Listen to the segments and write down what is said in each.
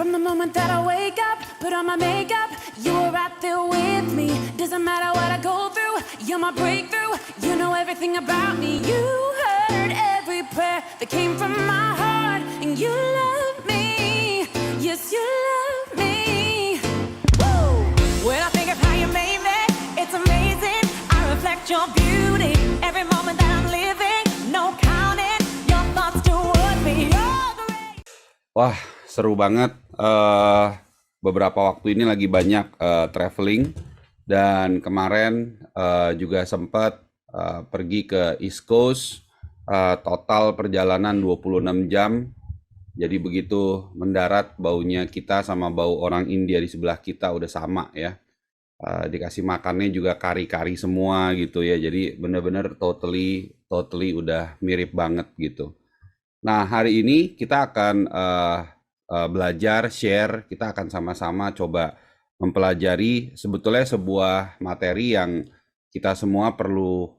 From the moment that I wake up, put on my makeup, you were right there with me. Doesn't matter what I go through, you're my breakthrough. You know everything about me. You heard every prayer that came from my heart, and you love me. Yes, you love me. Woo! When I think of how you made me, it's amazing. I reflect your beauty every moment that I'm living. No counting your thoughts toward me. You're great. Wah, seru banget. Beberapa waktu ini lagi banyak traveling dan kemarin juga sempat pergi ke East Coast. Total perjalanan 26 jam. Jadi begitu mendarat baunya kita sama bau orang India di sebelah kita udah sama ya. Dikasih makannya juga kari-kari semua gitu ya. Jadi bener-bener totally udah mirip banget gitu. Nah, hari ini kita akan belajar, share, kita akan sama-sama coba mempelajari sebetulnya sebuah materi yang kita semua perlu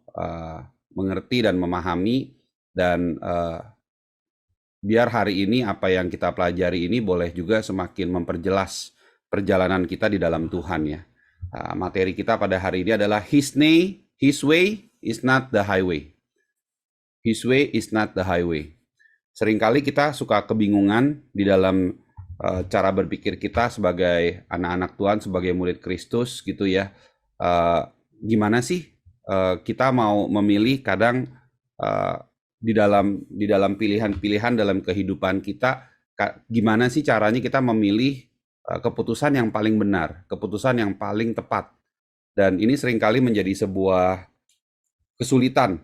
mengerti dan memahami, dan biar hari ini apa yang kita pelajari ini boleh juga semakin memperjelas perjalanan kita di dalam Tuhan ya. Materi kita pada hari ini adalah His way is not the highway. His way is not the highway. Seringkali kita suka kebingungan di dalam cara berpikir kita sebagai anak-anak Tuhan, sebagai murid Kristus gitu ya. Gimana sih kita mau memilih kadang di dalam pilihan-pilihan dalam kehidupan kita, gimana sih caranya kita memilih keputusan yang paling benar, keputusan yang paling tepat. Dan ini seringkali menjadi sebuah kesulitan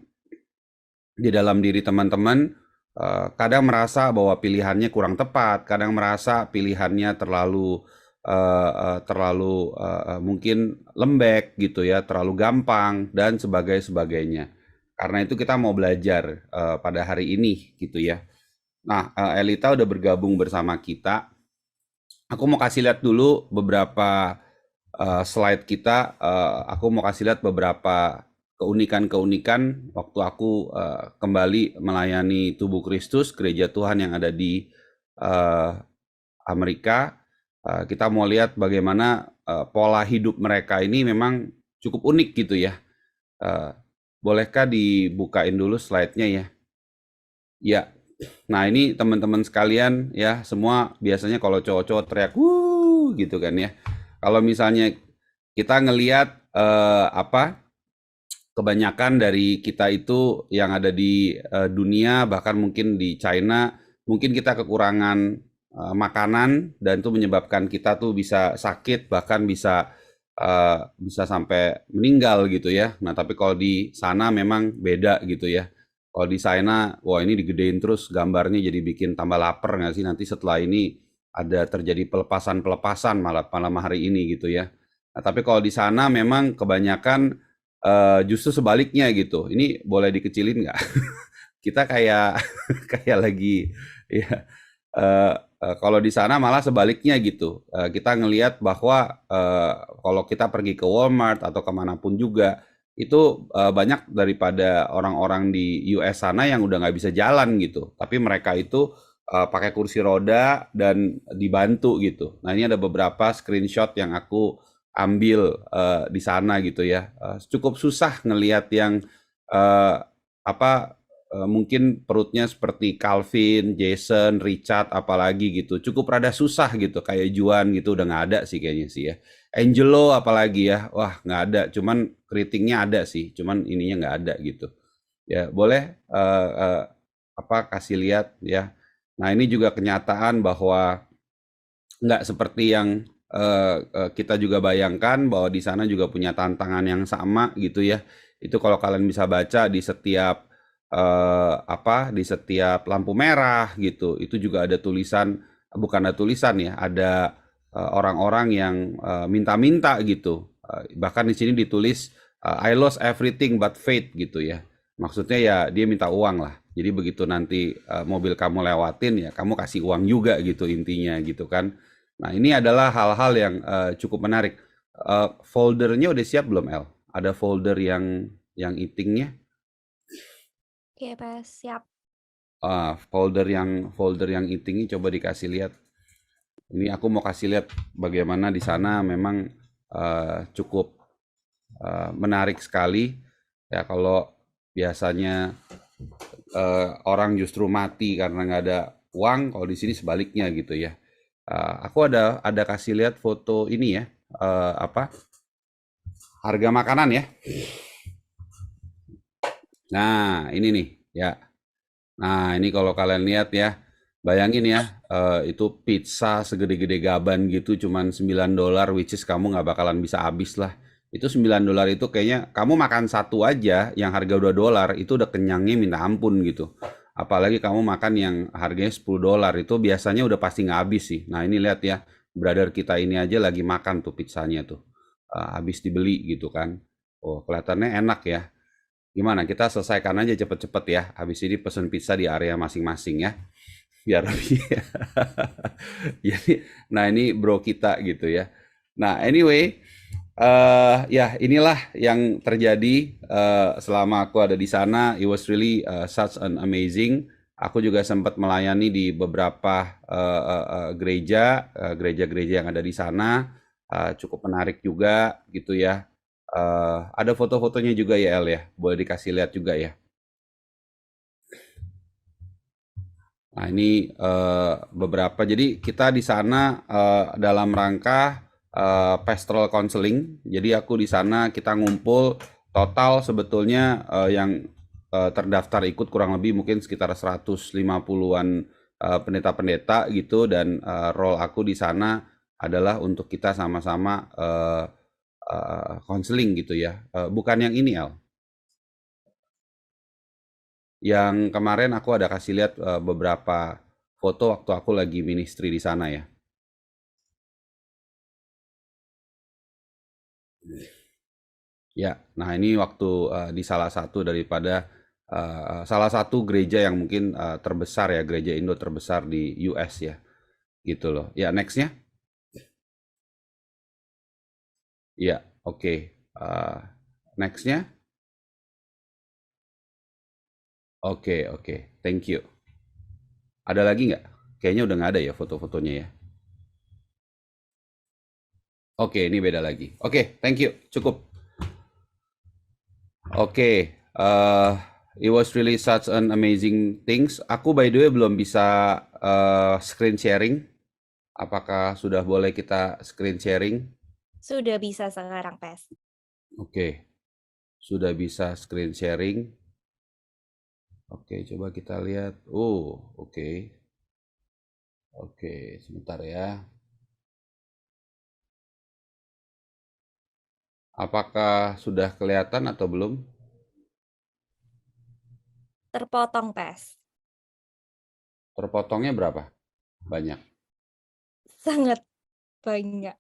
di dalam diri teman-teman. Kadang merasa bahwa pilihannya kurang tepat, kadang merasa pilihannya terlalu mungkin lembek gitu ya, terlalu gampang dan sebagainya. Karena itu kita mau belajar pada hari ini gitu ya. Nah, Elita udah bergabung bersama kita. Aku mau kasih lihat dulu beberapa slide kita. Aku mau kasih lihat beberapa keunikan-keunikan waktu aku kembali melayani tubuh Kristus, gereja Tuhan yang ada di Amerika. Kita mau lihat bagaimana pola hidup mereka ini memang cukup unik gitu ya. Bolehkah dibukain dulu slide-nya ya? Ya, nah ini teman-teman sekalian ya, semua biasanya kalau cowok-cowok teriak wuh gitu kan ya. Kalau misalnya kita ngelihat kebanyakan dari kita itu yang ada di dunia, bahkan mungkin di China, mungkin kita kekurangan makanan dan itu menyebabkan kita tuh bisa sakit, bahkan bisa sampai meninggal gitu ya. Nah, tapi kalau di sana memang beda gitu ya. Kalau di sana, wah ini digedein terus gambarnya jadi bikin tambah lapar nggak sih? Nanti setelah ini ada terjadi pelepasan malam hari ini gitu ya. Nah, tapi kalau di sana memang kebanyakan justru sebaliknya gitu. Ini boleh dikecilin nggak? Kita kayak kayak lagi ya. Kalau di sana malah sebaliknya gitu. Kita ngelihat bahwa kalau kita pergi ke Walmart atau kemanapun juga itu banyak daripada orang-orang di US sana yang udah nggak bisa jalan gitu. Tapi mereka itu pakai kursi roda dan dibantu gitu. Nah, ini ada beberapa screenshot yang aku ambil di sana gitu ya. Cukup susah ngelihat yang mungkin perutnya seperti Calvin, Jason, Richard, apalagi gitu. Cukup rada susah gitu, kayak Juan gitu udah nggak ada sih kayaknya sih ya. Angelo apalagi ya, wah nggak ada. Cuman keritingnya ada sih, cuman ininya nggak ada gitu. Ya boleh kasih lihat ya. Nah ini juga kenyataan bahwa nggak seperti yang kita juga bayangkan, bahwa di sana juga punya tantangan yang sama gitu ya. Itu kalau kalian bisa baca di setiap di setiap lampu merah gitu, itu juga ada tulisan, bukan ada tulisan ya, ada orang-orang yang minta-minta gitu. Bahkan di sini ditulis I lost everything but faith gitu ya. Maksudnya ya dia minta uang lah. Jadi begitu nanti mobil kamu lewatin ya kamu kasih uang juga gitu intinya gitu kan. Nah, ini adalah hal-hal yang cukup menarik. Foldernya udah siap belum, El? Ada folder yang eatingnya? Oke, Pak, siap. Folder yang eatingnya coba dikasih lihat. Ini aku mau kasih lihat bagaimana di sana memang cukup menarik sekali ya. Kalau biasanya orang justru mati karena nggak ada uang, kalau di sini sebaliknya gitu ya. Aku ada kasih lihat foto ini ya, apa harga makanan ya. Nah ini nih ya. Nah ini kalau kalian lihat ya, bayangin ya, itu pizza segede-gede gaban gitu cuman $9, which is kamu nggak bakalan bisa habis lah. Itu $9 itu kayaknya kamu makan satu aja yang harga $2 itu udah kenyangnya minta ampun gitu. Apalagi kamu makan yang harganya $10 itu biasanya udah pasti nggak habis sih. Nah ini lihat ya, brother kita ini aja lagi makan tuh pizzanya tuh. Habis dibeli gitu kan. Oh kelihatannya enak ya. Gimana? Kita selesaikan aja cepet-cepet ya. Habis ini pesen pizza di area masing-masing ya. Biar lebih. Nah ini bro kita gitu ya. Nah anyway, ya inilah yang terjadi selama aku ada di sana. It was really such an amazing. Aku juga sempat melayani di beberapa gereja-gereja yang ada di sana. Cukup menarik juga gitu ya. Ada foto-fotonya juga ya El ya, boleh dikasih lihat juga ya. Nah ini beberapa, jadi kita di sana dalam rangka pastoral counseling. Jadi aku di sana kita ngumpul total sebetulnya yang terdaftar ikut kurang lebih mungkin sekitar 150-an pendeta-pendeta gitu, dan role aku di sana adalah untuk kita sama-sama konseling gitu ya. Bukan yang ini El. Yang kemarin aku ada kasih lihat beberapa foto waktu aku lagi ministry di sana ya. Ya, nah ini waktu di salah satu daripada salah satu gereja yang mungkin terbesar ya, gereja Indo terbesar di US ya, gitu loh. Ya, nextnya. Ya, oke. Nextnya. Oke, oke. Thank you. Ada lagi nggak? Kayaknya udah nggak ada ya foto-fotonya ya. Oke, ini beda lagi. Oke, thank you. Cukup. Oke, it was really such an amazing things. Aku by the way belum bisa screen sharing. Apakah sudah boleh kita screen sharing? Sudah bisa sekarang, Pes. Oke, sudah bisa screen sharing. Oke, coba kita lihat. Oh, oke. Oke, sebentar ya. Apakah sudah kelihatan atau belum? Terpotong, Pes. Terpotongnya berapa? Banyak. Sangat banyak.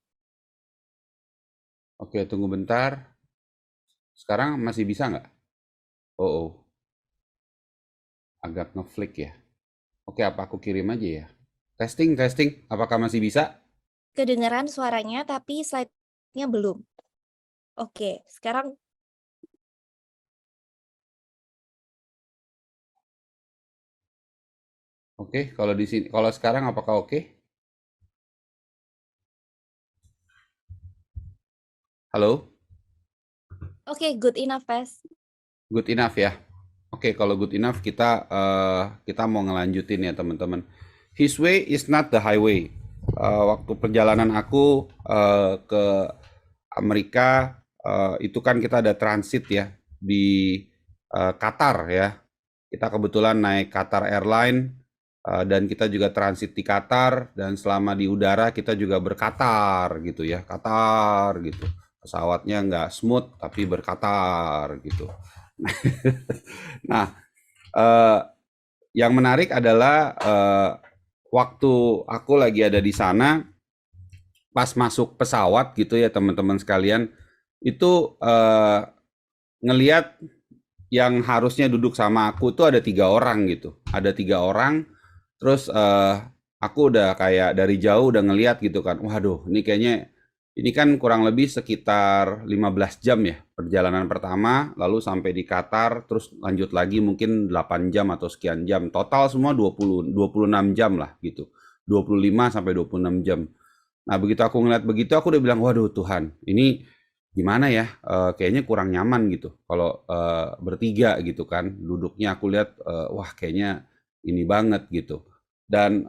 Oke, tunggu bentar. Sekarang masih bisa nggak? Oh. Agak ngeflick ya. Oke, apa aku kirim aja ya? Testing. Apakah masih bisa? Kedengaran suaranya, tapi slide-nya belum. Oke, sekarang Oke, kalau di sini, kalau sekarang apakah oke? Halo? oke, good enough, Pes. Good enough ya. Oke, kalau good enough kita mau ngelanjutin ya teman-teman. His way is not the highway. Waktu perjalanan aku ke Amerika itu kan kita ada transit ya di Qatar ya. Kita kebetulan naik Qatar Airline dan kita juga transit di Qatar, dan selama di udara kita juga berkatar gitu ya, Qatar gitu. Pesawatnya nggak smooth tapi berkatar gitu. Nah, yang menarik adalah waktu aku lagi ada di sana, pas masuk pesawat gitu ya teman-teman sekalian, itu ngeliat yang harusnya duduk sama aku tuh ada 3 orang gitu. Ada 3 orang, terus aku udah kayak dari jauh udah ngeliat gitu kan. Waduh, ini kayaknya ini kan kurang lebih sekitar 15 jam ya perjalanan pertama, lalu sampai di Qatar, terus lanjut lagi mungkin 8 jam atau sekian jam. Total semua 26 jam lah gitu. 25 sampai 26 jam. Nah, begitu aku ngeliat begitu, aku udah bilang, waduh Tuhan, ini gimana ya? Kayaknya kurang nyaman gitu. Kalau bertiga gitu kan, duduknya aku lihat, wah kayaknya ini banget gitu. Dan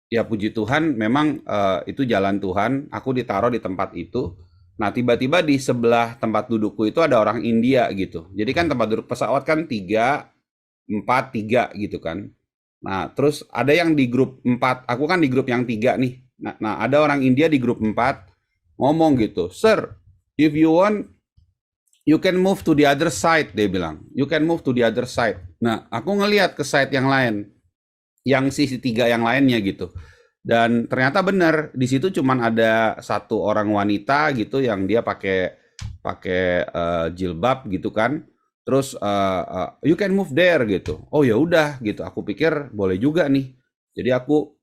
ya puji Tuhan, memang itu jalan Tuhan. Aku ditaruh di tempat itu. Nah, tiba-tiba di sebelah tempat dudukku itu ada orang India gitu. Jadi kan tempat duduk pesawat kan 3, 4, 3 gitu kan. Nah, terus ada yang di grup 4, aku kan di grup yang 3 nih. Nah, ada orang India di grup 4 ngomong gitu, "Sir, if you want, you can move to the other side," dia bilang. "You can move to the other side." Nah, aku ngelihat ke side yang lain, yang sisi 3 yang lainnya gitu. Dan ternyata benar, di situ cuman ada satu orang wanita gitu yang dia pakai pakai jilbab gitu kan. Terus you can move there gitu. Oh ya udah gitu. Aku pikir boleh juga nih. Jadi aku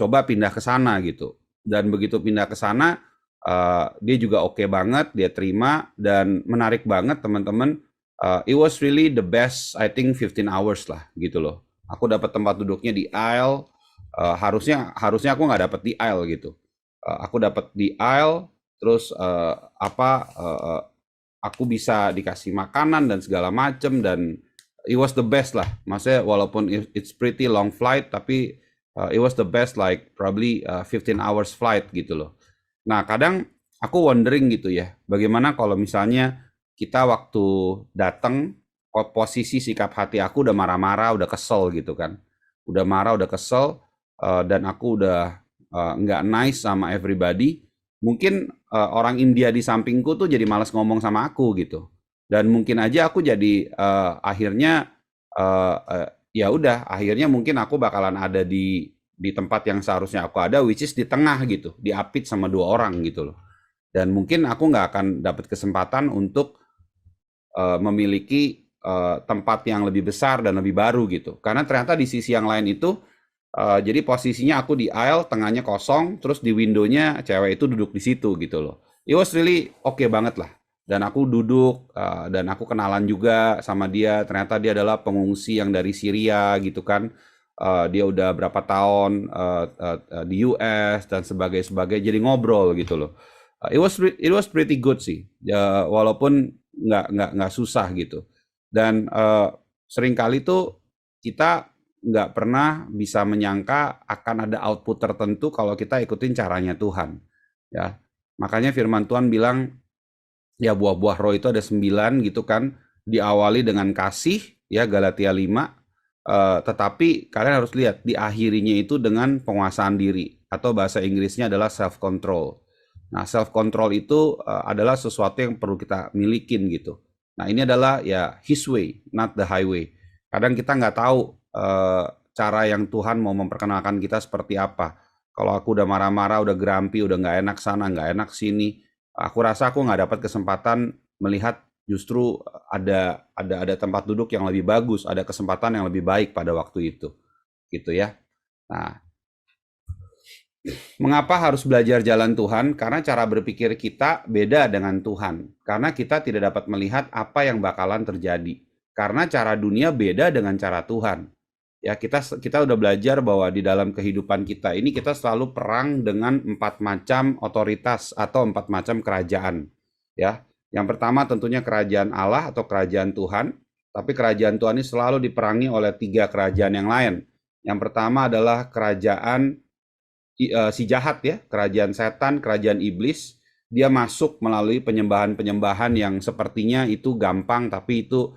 coba pindah ke sana gitu. Dan begitu pindah ke sana, dia juga oke banget, dia terima dan menarik banget teman-teman. It was really the best, I think 15 hours lah gitu loh. Aku dapat tempat duduknya di aisle. Harusnya aku nggak dapat di aisle gitu. Aku dapat di aisle, terus aku bisa dikasih makanan dan segala macem, dan it was the best lah. Maksudnya walaupun it's pretty long flight, tapi it was the best, like probably 15 hours flight gitu loh. Nah, kadang aku wondering gitu ya, bagaimana kalau misalnya kita waktu datang, posisi sikap hati aku udah marah-marah, udah kesel gitu kan. Udah marah, udah kesel, dan aku udah nggak nice sama everybody. Mungkin orang India di sampingku tuh jadi malas ngomong sama aku gitu. Dan mungkin aja aku jadi akhirnya ya udah, akhirnya mungkin aku bakalan ada di tempat yang seharusnya aku ada, which is di tengah gitu, diapit sama 2 orang gitu loh. Dan mungkin aku nggak akan dapat kesempatan untuk memiliki tempat yang lebih besar dan lebih baru gitu. Karena ternyata di sisi yang lain itu, jadi posisinya aku di aisle, tengahnya kosong, terus di window-nya cewek itu duduk di situ gitu loh. It was really oke banget lah. Dan aku duduk, dan aku kenalan juga sama dia. Ternyata dia adalah pengungsi yang dari Syria gitu kan. Dia udah berapa tahun di US dan sebagainya. Jadi ngobrol gitu loh. It was pretty good sih. Walaupun nggak susah gitu. Dan seringkali tuh kita nggak pernah bisa menyangka akan ada output tertentu kalau kita ikutin caranya Tuhan. Ya, makanya firman Tuhan bilang, ya buah-buah roh itu ada 9 gitu kan, diawali dengan kasih, ya Galatia 5, tetapi kalian harus lihat diakhirinya itu dengan penguasaan diri, atau bahasa Inggrisnya adalah self control. Nah, self control itu adalah sesuatu yang perlu kita milikin gitu. Nah, ini adalah ya his way, not the highway. Kadang kita nggak tahu cara yang Tuhan mau memperkenalkan kita seperti apa. Kalau aku udah marah-marah, udah grumpy, udah nggak enak sana, nggak enak sini, aku rasa aku nggak dapat kesempatan melihat justru ada tempat duduk yang lebih bagus, ada kesempatan yang lebih baik pada waktu itu, gitu ya. Nah, mengapa harus belajar jalan Tuhan? Karena cara berpikir kita beda dengan Tuhan. Karena kita tidak dapat melihat apa yang bakalan terjadi. Karena cara dunia beda dengan cara Tuhan. Ya, kita udah belajar bahwa di dalam kehidupan kita ini kita selalu perang dengan 4 macam otoritas atau 4 macam kerajaan. Ya, yang pertama tentunya kerajaan Allah atau kerajaan Tuhan. Tapi kerajaan Tuhan ini selalu diperangi oleh 3 kerajaan yang lain. Yang pertama adalah kerajaan si jahat ya, kerajaan setan, kerajaan iblis. Dia masuk melalui penyembahan-penyembahan yang sepertinya itu gampang, tapi itu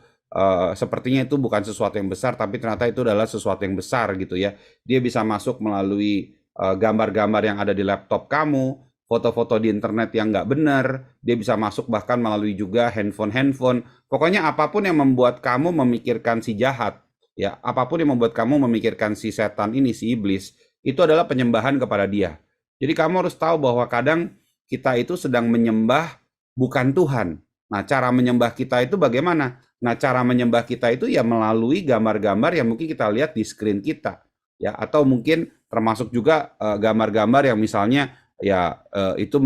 sepertinya itu bukan sesuatu yang besar, tapi ternyata itu adalah sesuatu yang besar gitu ya. Dia bisa masuk melalui gambar-gambar yang ada di laptop kamu, foto-foto di internet yang nggak benar. Dia bisa masuk bahkan melalui juga handphone. Pokoknya apapun yang membuat kamu memikirkan si jahat, ya, apapun yang membuat kamu memikirkan si setan ini, si iblis, itu adalah penyembahan kepada dia. Jadi kamu harus tahu bahwa kadang kita itu sedang menyembah bukan Tuhan. Nah, cara menyembah kita itu bagaimana? Nah, cara menyembah kita itu ya melalui gambar-gambar yang mungkin kita lihat di screen kita, ya, atau mungkin termasuk juga gambar-gambar yang misalnya ya itu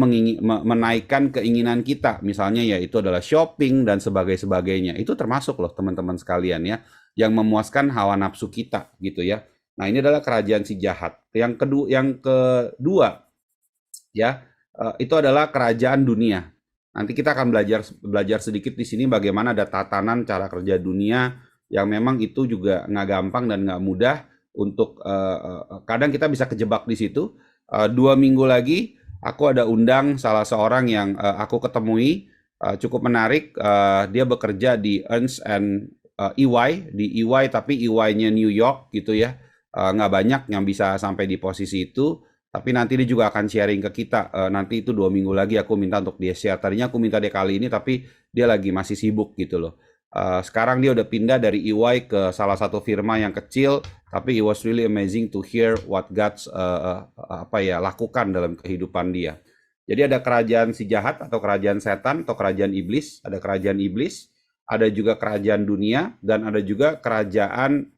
menaikkan keinginan kita, misalnya ya itu adalah shopping dan sebagainya. Itu termasuk loh teman-teman sekalian ya, yang memuaskan hawa nafsu kita gitu ya. Nah, ini adalah kerajaan si jahat. Yang kedua ya, itu adalah kerajaan dunia. Nanti kita akan belajar sedikit di sini bagaimana ada tatanan cara kerja dunia yang memang itu juga nggak gampang dan nggak mudah untuk kadang kita bisa kejebak di situ. 2 minggu lagi aku ada undang salah seorang yang aku ketemui cukup menarik. Dia bekerja di Ernst and EY di EY tapi EY-nya New York gitu ya. Nggak banyak yang bisa sampai di posisi itu. Tapi nanti dia juga akan sharing ke kita. Nanti itu 2 minggu lagi aku minta untuk dia share. Tadinya aku minta dia kali ini, tapi dia lagi masih sibuk gitu loh. Sekarang dia udah pindah dari EY ke salah satu firma yang kecil, tapi it was really amazing to hear what God's lakukan dalam kehidupan dia. Jadi ada kerajaan si jahat atau kerajaan setan atau kerajaan iblis. Ada kerajaan iblis, ada juga kerajaan dunia, dan ada juga kerajaan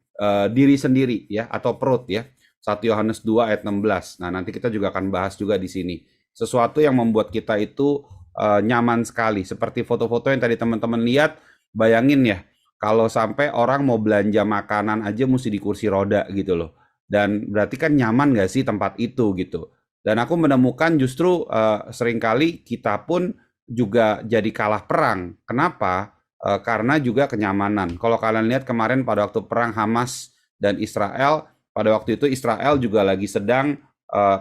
diri sendiri ya atau perut ya. 1 Yohanes 2 ayat 16. Nah, nanti kita juga akan bahas juga di sini. Sesuatu yang membuat kita itu nyaman sekali. Seperti foto-foto yang tadi teman-teman lihat, bayangin ya, kalau sampai orang mau belanja makanan aja mesti di kursi roda gitu loh. Dan berarti kan nyaman gak sih tempat itu gitu. Dan aku menemukan justru seringkali kita pun juga jadi kalah perang. Kenapa? Karena juga kenyamanan. Kalau kalian lihat kemarin pada waktu perang Hamas dan Israel, pada waktu itu Israel juga lagi sedang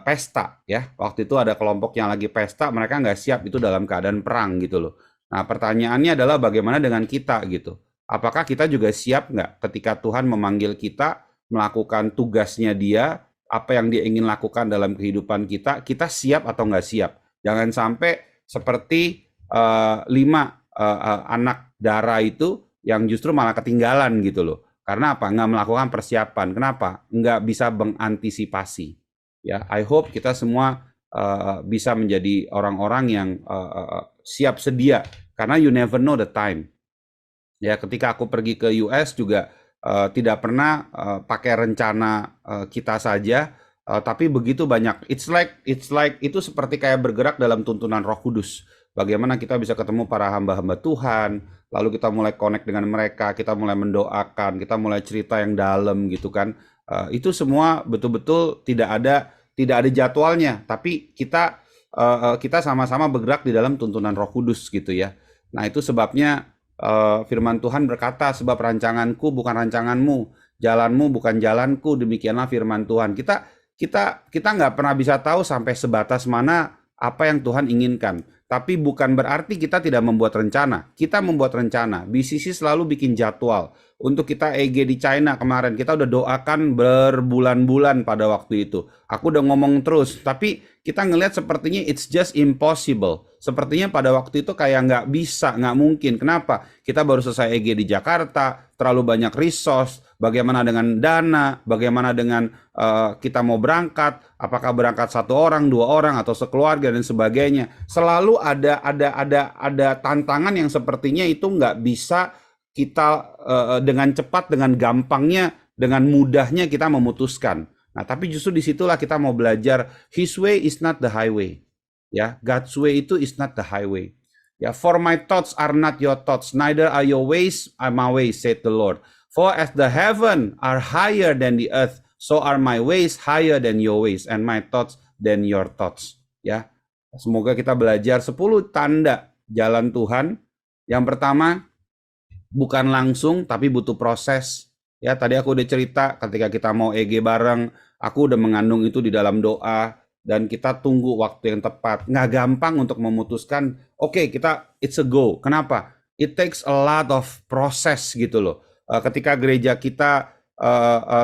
pesta ya. Waktu itu ada kelompok yang lagi pesta, mereka nggak siap itu dalam keadaan perang gitu loh. Nah, pertanyaannya adalah bagaimana dengan kita gitu. Apakah kita juga siap nggak ketika Tuhan memanggil kita melakukan tugasnya dia, apa yang dia ingin lakukan dalam kehidupan kita siap atau nggak siap. Jangan sampai seperti 5 anak darah itu yang justru malah ketinggalan gitu loh. Karena apa? Nggak melakukan persiapan. Kenapa? Nggak bisa mengantisipasi. Ya, I hope kita semua bisa menjadi orang-orang yang siap sedia. Karena you never know the time. Ya, ketika aku pergi ke US juga tidak pernah pakai rencana kita saja, tapi begitu banyak. It's like itu seperti kayak bergerak dalam tuntunan Roh Kudus. Bagaimana kita bisa ketemu para hamba-hamba Tuhan, lalu kita mulai connect dengan mereka, kita mulai mendoakan, kita mulai cerita yang dalam gitu kan. Itu semua betul-betul tidak ada jadwalnya, tapi kita sama-sama bergerak di dalam tuntunan Roh Kudus gitu ya. Nah, itu sebabnya firman Tuhan berkata, sebab rancanganku bukan rancanganmu, jalanmu bukan jalanku, demikianlah firman Tuhan. Kita nggak pernah bisa tahu sampai sebatas mana apa yang Tuhan inginkan. Tapi bukan berarti kita tidak membuat rencana. Kita membuat rencana. BCC selalu bikin jadwal. Untuk kita EG di China kemarin, kita udah doakan berbulan-bulan pada waktu itu. Aku udah ngomong terus, tapi kita ngelihat sepertinya it's just impossible. Sepertinya pada waktu itu kayak nggak bisa, nggak mungkin. Kenapa? Kita baru selesai EG di Jakarta, terlalu banyak resource, bagaimana dengan dana, bagaimana dengan kita mau berangkat, apakah berangkat 1 orang, 2 orang, atau sekeluarga dan sebagainya. Selalu ada tantangan yang sepertinya itu nggak bisa kita dengan cepat, dengan gampangnya, dengan mudahnya kita memutuskan. Nah, tapi justru disitulah kita mau belajar His way is not the highway. Ya, God's way itu is not the highway. Ya, for my thoughts are not your thoughts, neither are your ways are my ways, said the Lord. For as the heaven are higher than the earth, so are my ways higher than your ways, and my thoughts than your thoughts. Ya, semoga kita belajar 10 tanda jalan Tuhan. Yang pertama, bukan langsung tapi butuh proses. Ya, tadi aku udah cerita ketika kita mau EG bareng, aku udah mengandung itu di dalam doa, dan kita tunggu waktu yang tepat. Nggak gampang untuk memutuskan, oke, it's a go. Kenapa? It takes a lot of process gitu loh. Ketika gereja kita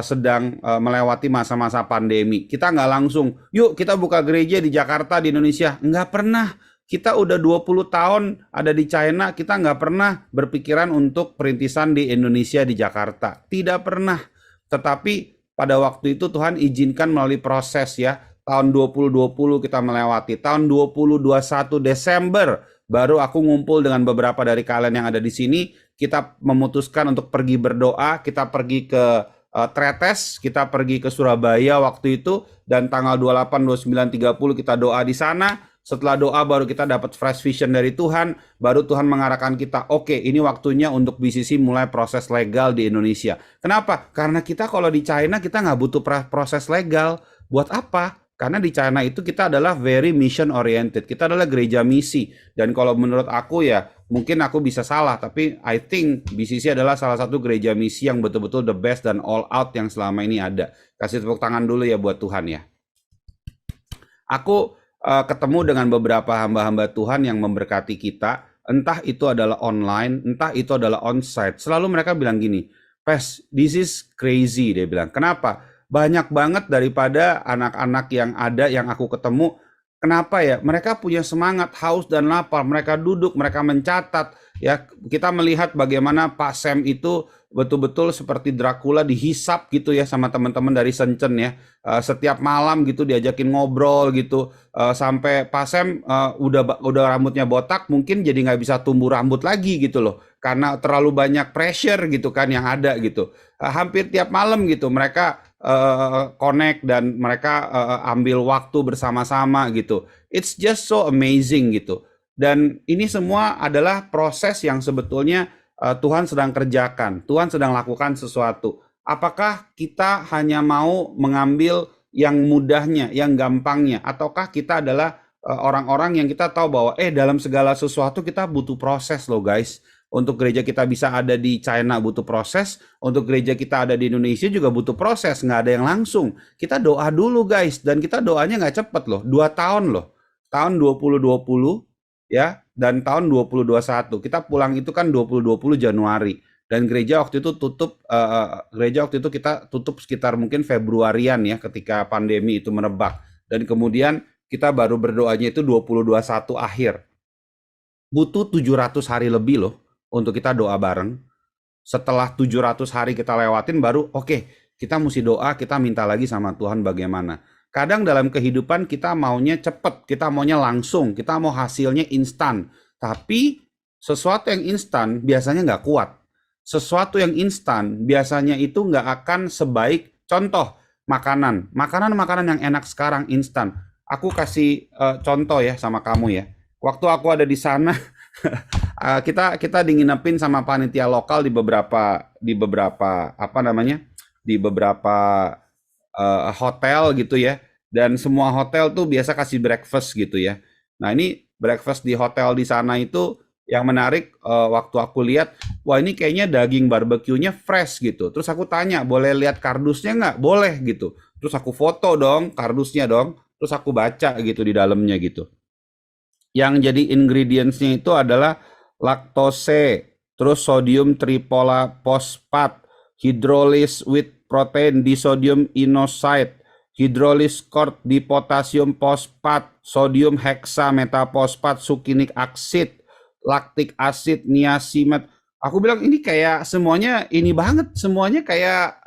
sedang melewati masa-masa pandemi, kita nggak langsung, yuk kita buka gereja di Jakarta, di Indonesia. Nggak pernah. Kita udah 20 tahun ada di China, kita nggak pernah berpikiran untuk perintisan di Indonesia, di Jakarta. Tidak pernah. Tetapi pada waktu itu Tuhan izinkan melalui proses ya. Tahun 2020 kita melewati. Tahun 2021 Desember baru aku ngumpul dengan beberapa dari kalian yang ada di sini. Kita memutuskan untuk pergi berdoa. Kita pergi ke Tretes, kita pergi ke Surabaya waktu itu, dan tanggal 28, 29, 30 kita doa di sana. Setelah doa baru kita dapat fresh vision dari Tuhan, baru Tuhan mengarahkan kita, oke, ini waktunya untuk BCC mulai proses legal di Indonesia. Kenapa? Karena kita kalau di China kita nggak butuh proses legal. Buat apa? Karena di China itu kita adalah very mission oriented. Kita adalah gereja misi. Dan kalau menurut aku ya, mungkin aku bisa salah, tapi I think BCC adalah salah satu gereja misi yang betul-betul the best dan all out yang selama ini ada. Kasih tepuk tangan dulu ya buat Tuhan ya. Aku ketemu dengan beberapa hamba-hamba Tuhan yang memberkati kita, entah itu adalah online, entah itu adalah onsite. Selalu mereka bilang gini, Pes, this is crazy, dia bilang. Kenapa? Banyak banget daripada anak-anak yang ada yang aku ketemu. Kenapa ya? Mereka punya semangat, haus dan lapar. Mereka duduk, mereka mencatat. Ya, kita melihat bagaimana Pak Sam itu betul-betul seperti Dracula dihisap gitu ya sama teman-teman dari Shenzhen ya. Setiap malam gitu diajakin ngobrol gitu. Sampai Pak Sam udah rambutnya botak, mungkin jadi nggak bisa tumbuh rambut lagi gitu loh. Karena terlalu banyak pressure gitu kan yang ada gitu. Hampir tiap malam gitu mereka connect dan mereka ambil waktu bersama-sama gitu. It's just so amazing gitu. Dan ini semua adalah proses yang sebetulnya Tuhan sedang kerjakan. Tuhan sedang lakukan sesuatu. Apakah kita hanya mau mengambil yang mudahnya, yang gampangnya, ataukah kita adalah orang-orang yang kita tahu bahwa dalam segala sesuatu kita butuh proses loh guys. Untuk gereja kita bisa ada di China butuh proses, untuk gereja kita ada di Indonesia juga butuh proses, nggak ada yang langsung. Kita doa dulu guys, dan kita doanya nggak cepet loh, 2 tahun loh. Tahun 2020 ya, dan tahun 2021. Kita pulang itu kan 2020 Januari. Dan gereja waktu itu kita tutup sekitar mungkin Februarian ya, ketika pandemi itu merebak. Dan kemudian kita baru berdoanya itu 2021 akhir. Butuh 700 hari lebih loh untuk kita doa bareng. Setelah 700 hari kita lewatin baru oke, kita mesti doa, kita minta lagi sama Tuhan bagaimana. Kadang dalam kehidupan kita maunya cepet, kita maunya langsung, kita mau hasilnya instan. Tapi sesuatu yang instan biasanya nggak kuat. Sesuatu yang instan biasanya itu nggak akan sebaik, contoh, makanan yang enak sekarang instan. Aku kasih contoh ya sama kamu ya. Waktu aku ada di sana, kita dinginepin sama panitia lokal di beberapa hotel gitu ya. Dan semua hotel tuh biasa kasih breakfast gitu ya. Nah ini breakfast di hotel di sana itu yang menarik, waktu aku lihat, wah ini kayaknya daging barbeque-nya fresh gitu. Terus aku tanya, boleh lihat kardusnya nggak? Boleh gitu. Terus aku foto dong kardusnya dong. Terus aku baca gitu di dalamnya gitu. Yang jadi ingredients-nya itu adalah laktose, terus sodium tripolaphosphat, hydrolysis with protein disodium inosite, hydrolysis cord di potassium fosfat, sodium hexametaphosphate, succinic acid, lactic acid, niacinamide. Aku bilang ini kayak semuanya ini banget, semuanya kayak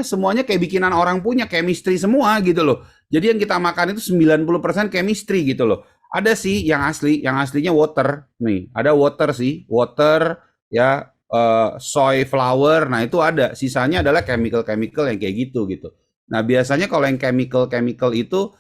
semuanya kayak bikinan orang punya, chemistry semua gitu loh. Jadi yang kita makan itu 90% chemistry gitu loh. Ada sih yang aslinya water. Nih, ada water sih, water ya, soy flour. Nah, itu ada. Sisanya adalah chemical yang kayak gitu. Nah, biasanya kalau yang chemical itu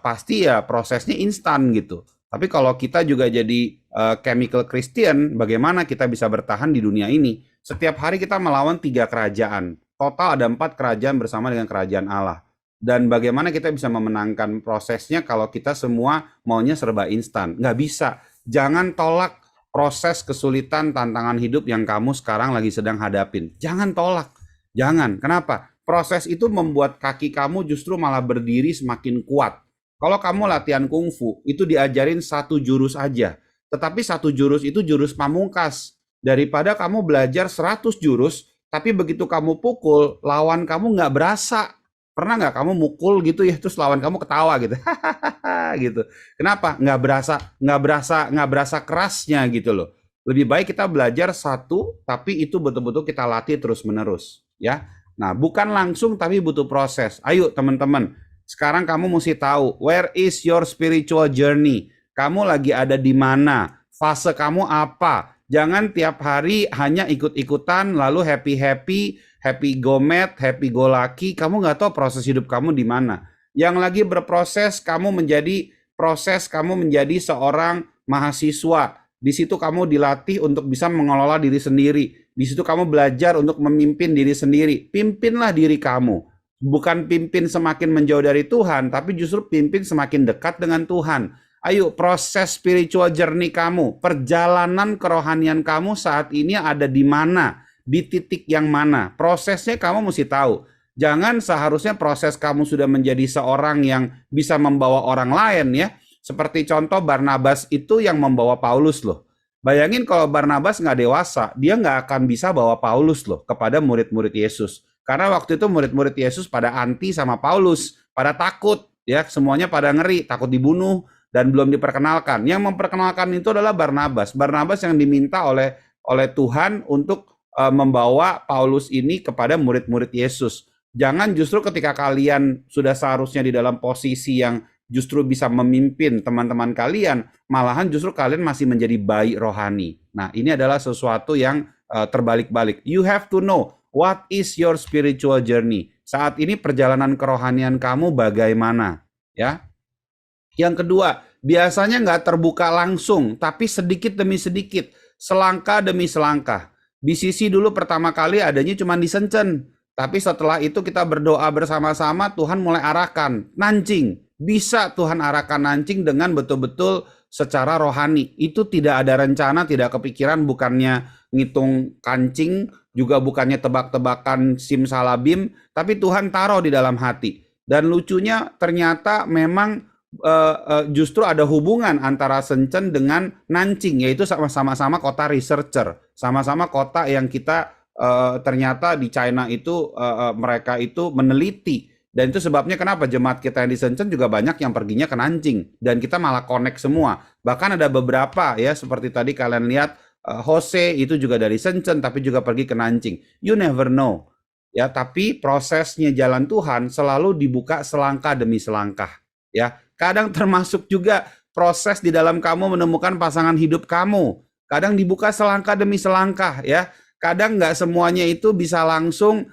pasti ya prosesnya instan gitu. Tapi kalau kita juga jadi chemical Christian, bagaimana kita bisa bertahan di dunia ini? Setiap hari kita melawan 3 kerajaan. Total ada 4 kerajaan bersama dengan kerajaan Allah. Dan bagaimana kita bisa memenangkan prosesnya kalau kita semua maunya serba instan? Nggak bisa. Jangan tolak proses kesulitan tantangan hidup yang kamu sekarang lagi sedang hadapin. Jangan tolak. Jangan. Kenapa? Proses itu membuat kaki kamu justru malah berdiri semakin kuat. Kalau kamu latihan kungfu, itu diajarin 1 jurus aja. Tetapi 1 jurus itu jurus pamungkas. Daripada kamu belajar 100 jurus, tapi begitu kamu pukul, lawan kamu nggak berasa. Pernah nggak kamu mukul gitu ya, terus lawan kamu ketawa gitu, gitu. Kenapa? Nggak berasa kerasnya gitu loh. Lebih baik kita belajar 1, tapi itu betul-betul kita latih terus-menerus, ya. Nah, bukan langsung, tapi butuh proses. Ayo teman-teman, sekarang kamu mesti tahu, where is your spiritual journey? Kamu lagi ada di mana? Fase kamu apa? Jangan tiap hari hanya ikut-ikutan, lalu happy go mad, happy go lucky, kamu nggak tahu proses hidup kamu di mana. Yang lagi berproses, kamu menjadi proses kamu menjadi seorang mahasiswa. Di situ kamu dilatih untuk bisa mengelola diri sendiri. Di situ kamu belajar untuk memimpin diri sendiri. Pimpinlah diri kamu. Bukan pimpin semakin menjauh dari Tuhan, tapi justru pimpin semakin dekat dengan Tuhan. Ayo, proses spiritual journey kamu, perjalanan kerohanian kamu saat ini ada di mana? Di titik yang mana? Prosesnya kamu mesti tahu. Jangan seharusnya proses kamu sudah menjadi seorang yang bisa membawa orang lain ya. Seperti contoh Barnabas itu yang membawa Paulus loh. Bayangin kalau Barnabas nggak dewasa, dia nggak akan bisa bawa Paulus loh kepada murid-murid Yesus. Karena waktu itu murid-murid Yesus pada anti sama Paulus, pada takut ya, semuanya pada ngeri, takut dibunuh dan belum diperkenalkan. Yang memperkenalkan itu adalah Barnabas. Barnabas yang diminta oleh Tuhan untuk membawa Paulus ini kepada murid-murid Yesus. Jangan justru ketika kalian sudah seharusnya di dalam posisi yang justru bisa memimpin teman-teman kalian, malahan justru kalian masih menjadi bayi rohani. Nah, ini adalah sesuatu yang terbalik-balik. You have to know what is your spiritual journey. Saat ini perjalanan kerohanian kamu bagaimana, ya? Yang kedua, biasanya nggak terbuka langsung, tapi sedikit demi sedikit, selangkah demi selangkah. BCC dulu pertama kali adanya cuma di Shenzhen, tapi setelah itu kita berdoa bersama-sama, Tuhan mulai arahkan, nancing. Bisa Tuhan arahkan nancing dengan betul-betul secara rohani. Itu tidak ada rencana, tidak kepikiran, bukannya ngitung kancing, juga bukannya tebak-tebakan simsalabim, tapi Tuhan taruh di dalam hati. Dan lucunya ternyata memang justru ada hubungan antara Shenzhen dengan Nanjing, yaitu sama-sama kota researcher, sama-sama kota yang kita ternyata di China itu mereka itu meneliti, dan itu sebabnya kenapa jemaat kita yang di Shenzhen juga banyak yang perginya ke Nanjing, dan kita malah connect semua. Bahkan ada beberapa ya seperti tadi kalian lihat Jose itu juga dari Shenzhen tapi juga pergi ke Nanjing. You never know ya, tapi prosesnya jalan Tuhan selalu dibuka selangkah demi selangkah ya. Kadang termasuk juga proses di dalam kamu menemukan pasangan hidup kamu. Kadang dibuka selangkah demi selangkah ya. Kadang nggak semuanya itu bisa langsung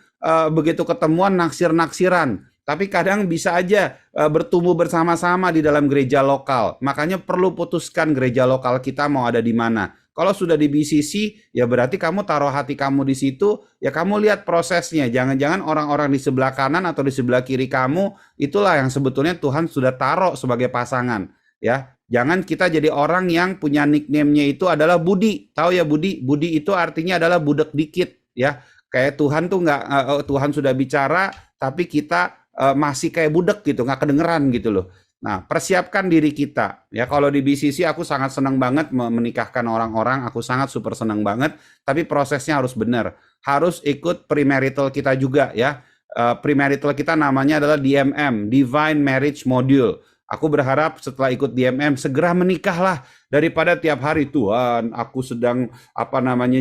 begitu ketemuan naksir-naksiran. Tapi kadang bisa aja bertumbuh bersama-sama di dalam gereja lokal. Makanya perlu putuskan gereja lokal kita mau ada di mana. Kalau sudah di BCC, ya berarti kamu taruh hati kamu di situ, ya kamu lihat prosesnya. Jangan-jangan orang-orang di sebelah kanan atau di sebelah kiri kamu, itulah yang sebetulnya Tuhan sudah taruh sebagai pasangan. Ya, jangan kita jadi orang yang punya nickname-nya itu adalah Budi. Tahu ya Budi? Budi itu artinya adalah budek dikit. Ya, kayak Tuhan tuh nggak, Tuhan sudah bicara, tapi kita masih kayak budek gitu, nggak kedengeran gitu loh. Nah, persiapkan diri kita. Ya, kalau di BCC aku sangat senang banget menikahkan orang-orang, aku sangat super senang banget, tapi prosesnya harus benar. Harus ikut premarital kita juga ya. Premarital kita namanya adalah DMM, Divine Marriage Module. Aku berharap setelah ikut DMM segera menikahlah daripada tiap hari Tuhan, aku sedang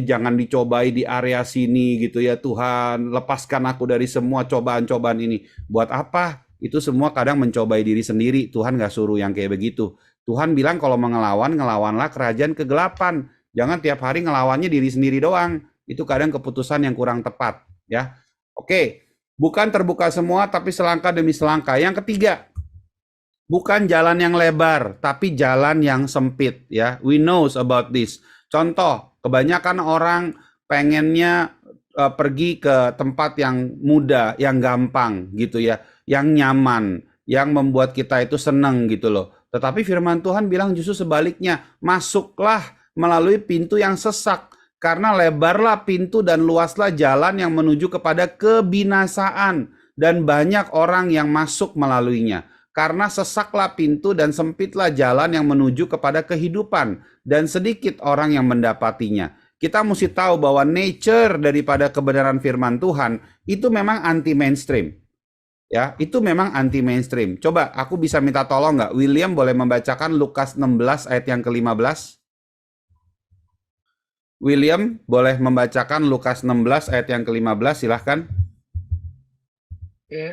jangan dicobai di area sini gitu ya Tuhan, lepaskan aku dari semua cobaan-cobaan ini. Buat apa? Itu semua kadang mencobai diri sendiri. Tuhan gak suruh yang kayak begitu. Tuhan bilang kalau mau ngelawanlah kerajaan kegelapan. Jangan tiap hari ngelawannya diri sendiri doang. Itu kadang keputusan yang kurang tepat. Ya, oke. Bukan terbuka semua, tapi selangkah demi selangkah. Yang ketiga, bukan jalan yang lebar, tapi jalan yang sempit. Ya, we knows about this. Contoh, kebanyakan orang pengennya pergi ke tempat yang mudah, yang gampang gitu ya, yang nyaman, yang membuat kita itu senang gitu loh. Tetapi firman Tuhan bilang justru sebaliknya, masuklah melalui pintu yang sesak, karena lebarlah pintu dan luaslah jalan yang menuju kepada kebinasaan, dan banyak orang yang masuk melaluinya. Karena sesaklah pintu dan sempitlah jalan yang menuju kepada kehidupan, dan sedikit orang yang mendapatinya. Kita mesti tahu bahwa nature daripada kebenaran firman Tuhan itu memang anti-mainstream. Ya, itu memang anti-mainstream. Coba aku bisa minta tolong nggak? William boleh membacakan Lukas 16 ayat yang ke-15? William boleh membacakan Lukas 16 ayat yang ke-15, silahkan.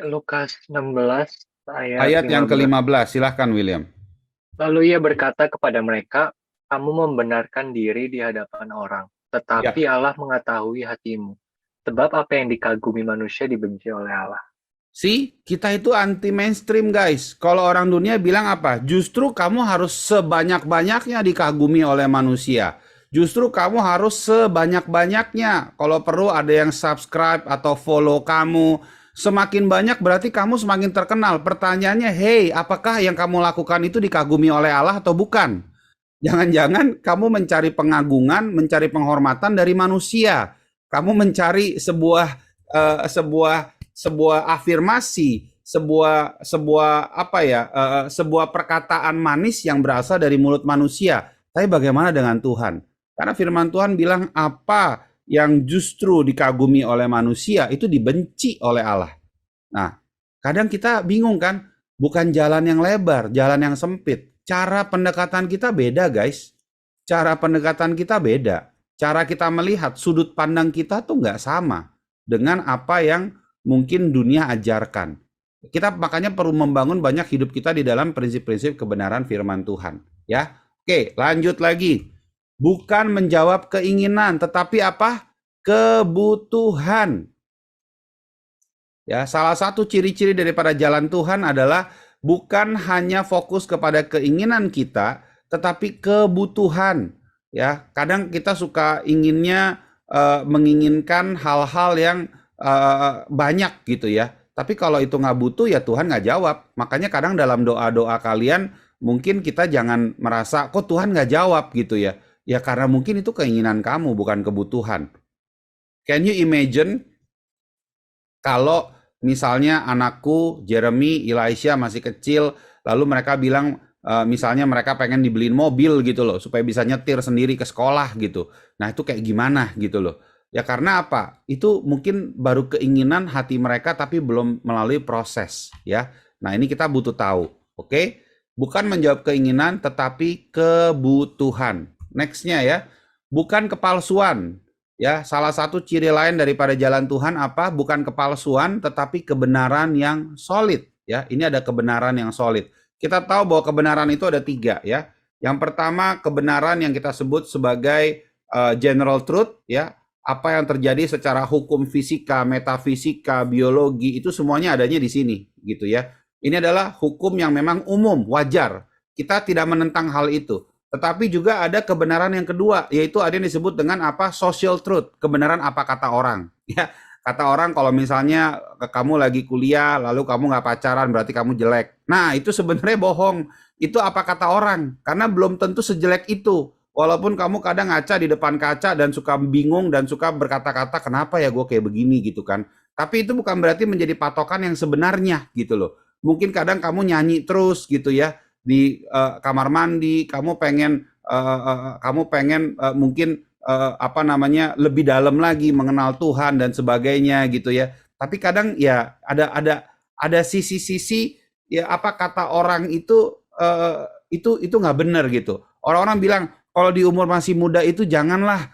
Lukas 16 ayat yang ke-15, silahkan William. Lalu ia berkata kepada mereka, kamu membenarkan diri di hadapan orang, tetapi Allah mengetahui hatimu. Sebab apa yang dikagumi manusia dibenci oleh Allah. Kita itu anti mainstream guys. Kalau orang dunia bilang apa? Justru kamu harus sebanyak-banyaknya dikagumi oleh manusia. Justru kamu harus sebanyak-banyaknya. Kalau perlu ada yang subscribe atau follow kamu. Semakin banyak berarti kamu semakin terkenal. Pertanyaannya, hey, apakah yang kamu lakukan itu dikagumi oleh Allah atau bukan? Jangan-jangan kamu mencari pengagungan, mencari penghormatan dari manusia. Kamu mencari sebuah afirmasi, sebuah perkataan manis yang berasal dari mulut manusia. Tapi bagaimana dengan Tuhan? Karena firman Tuhan bilang apa yang justru dikagumi oleh manusia itu dibenci oleh Allah. Nah, kadang kita bingung kan? Bukan jalan yang lebar, jalan yang sempit. Cara pendekatan kita beda, guys. Cara pendekatan kita beda. Cara kita melihat, sudut pandang kita tuh nggak sama dengan apa yang mungkin dunia ajarkan. Kita makanya perlu membangun banyak hidup kita di dalam prinsip-prinsip kebenaran firman Tuhan. Ya, oke, lanjut lagi. Bukan menjawab keinginan, tetapi apa? Kebutuhan. Ya, salah satu ciri-ciri daripada jalan Tuhan adalah bukan hanya fokus kepada keinginan kita, tetapi kebutuhan. Ya, kadang kita suka menginginkan hal-hal yang banyak gitu ya. Tapi kalau itu nggak butuh ya Tuhan nggak jawab. Makanya kadang dalam doa-doa kalian mungkin kita jangan merasa kok Tuhan nggak jawab gitu ya. Ya karena mungkin itu keinginan kamu bukan kebutuhan. Can you imagine kalau misalnya anakku Jeremy, Elisha masih kecil, lalu mereka bilang misalnya mereka pengen dibeliin mobil gitu loh supaya bisa nyetir sendiri ke sekolah gitu. Nah itu kayak gimana gitu loh. Ya karena apa? Itu mungkin baru keinginan hati mereka tapi belum melalui proses ya. Nah, ini kita butuh tahu, oke? Bukan menjawab keinginan tetapi kebutuhan. Next-nya ya. Bukan kepalsuan. Ya, salah satu ciri lain daripada jalan Tuhan apa? Bukan kepalsuan tetapi kebenaran yang solid ya. Ini ada kebenaran yang solid. Kita tahu bahwa kebenaran itu ada 3 ya. Yang pertama kebenaran yang kita sebut sebagai general truth ya. Apa yang terjadi secara hukum fisika, metafisika, biologi itu semuanya adanya di sini gitu ya. Ini adalah hukum yang memang umum, wajar. Kita tidak menentang hal itu. Tetapi juga ada kebenaran yang kedua, yaitu ada yang disebut dengan apa? Social truth, kebenaran apa kata orang. Ya, kata orang kalau misalnya kamu lagi kuliah lalu kamu nggak pacaran berarti kamu jelek. Nah, itu sebenarnya bohong. Itu apa kata orang, karena belum tentu sejelek itu. Walaupun kamu kadang ngaca di depan kaca dan suka bingung dan suka berkata-kata kenapa ya gue kayak begini gitu kan. Tapi itu bukan berarti menjadi patokan yang sebenarnya gitu loh. Mungkin kadang kamu nyanyi terus gitu ya di kamar mandi, kamu pengen mungkin lebih dalam lagi mengenal Tuhan dan sebagainya gitu ya. Tapi kadang ya ada sisi-sisi ya apa kata orang itu nggak benar gitu. Orang-orang bilang kalau di umur masih muda itu janganlah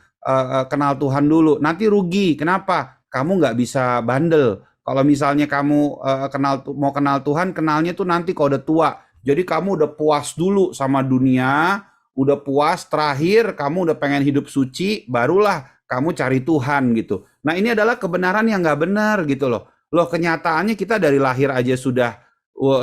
kenal Tuhan dulu, nanti rugi. Kenapa? Kamu nggak bisa bandel. Kalau misalnya kamu mau kenal Tuhan, kenalnya tuh nanti kalau udah tua. Jadi kamu udah puas dulu sama dunia, udah puas terakhir, kamu udah pengen hidup suci, barulah kamu cari Tuhan gitu. Nah ini adalah kebenaran yang nggak benar gitu loh. Loh kenyataannya kita dari lahir aja sudah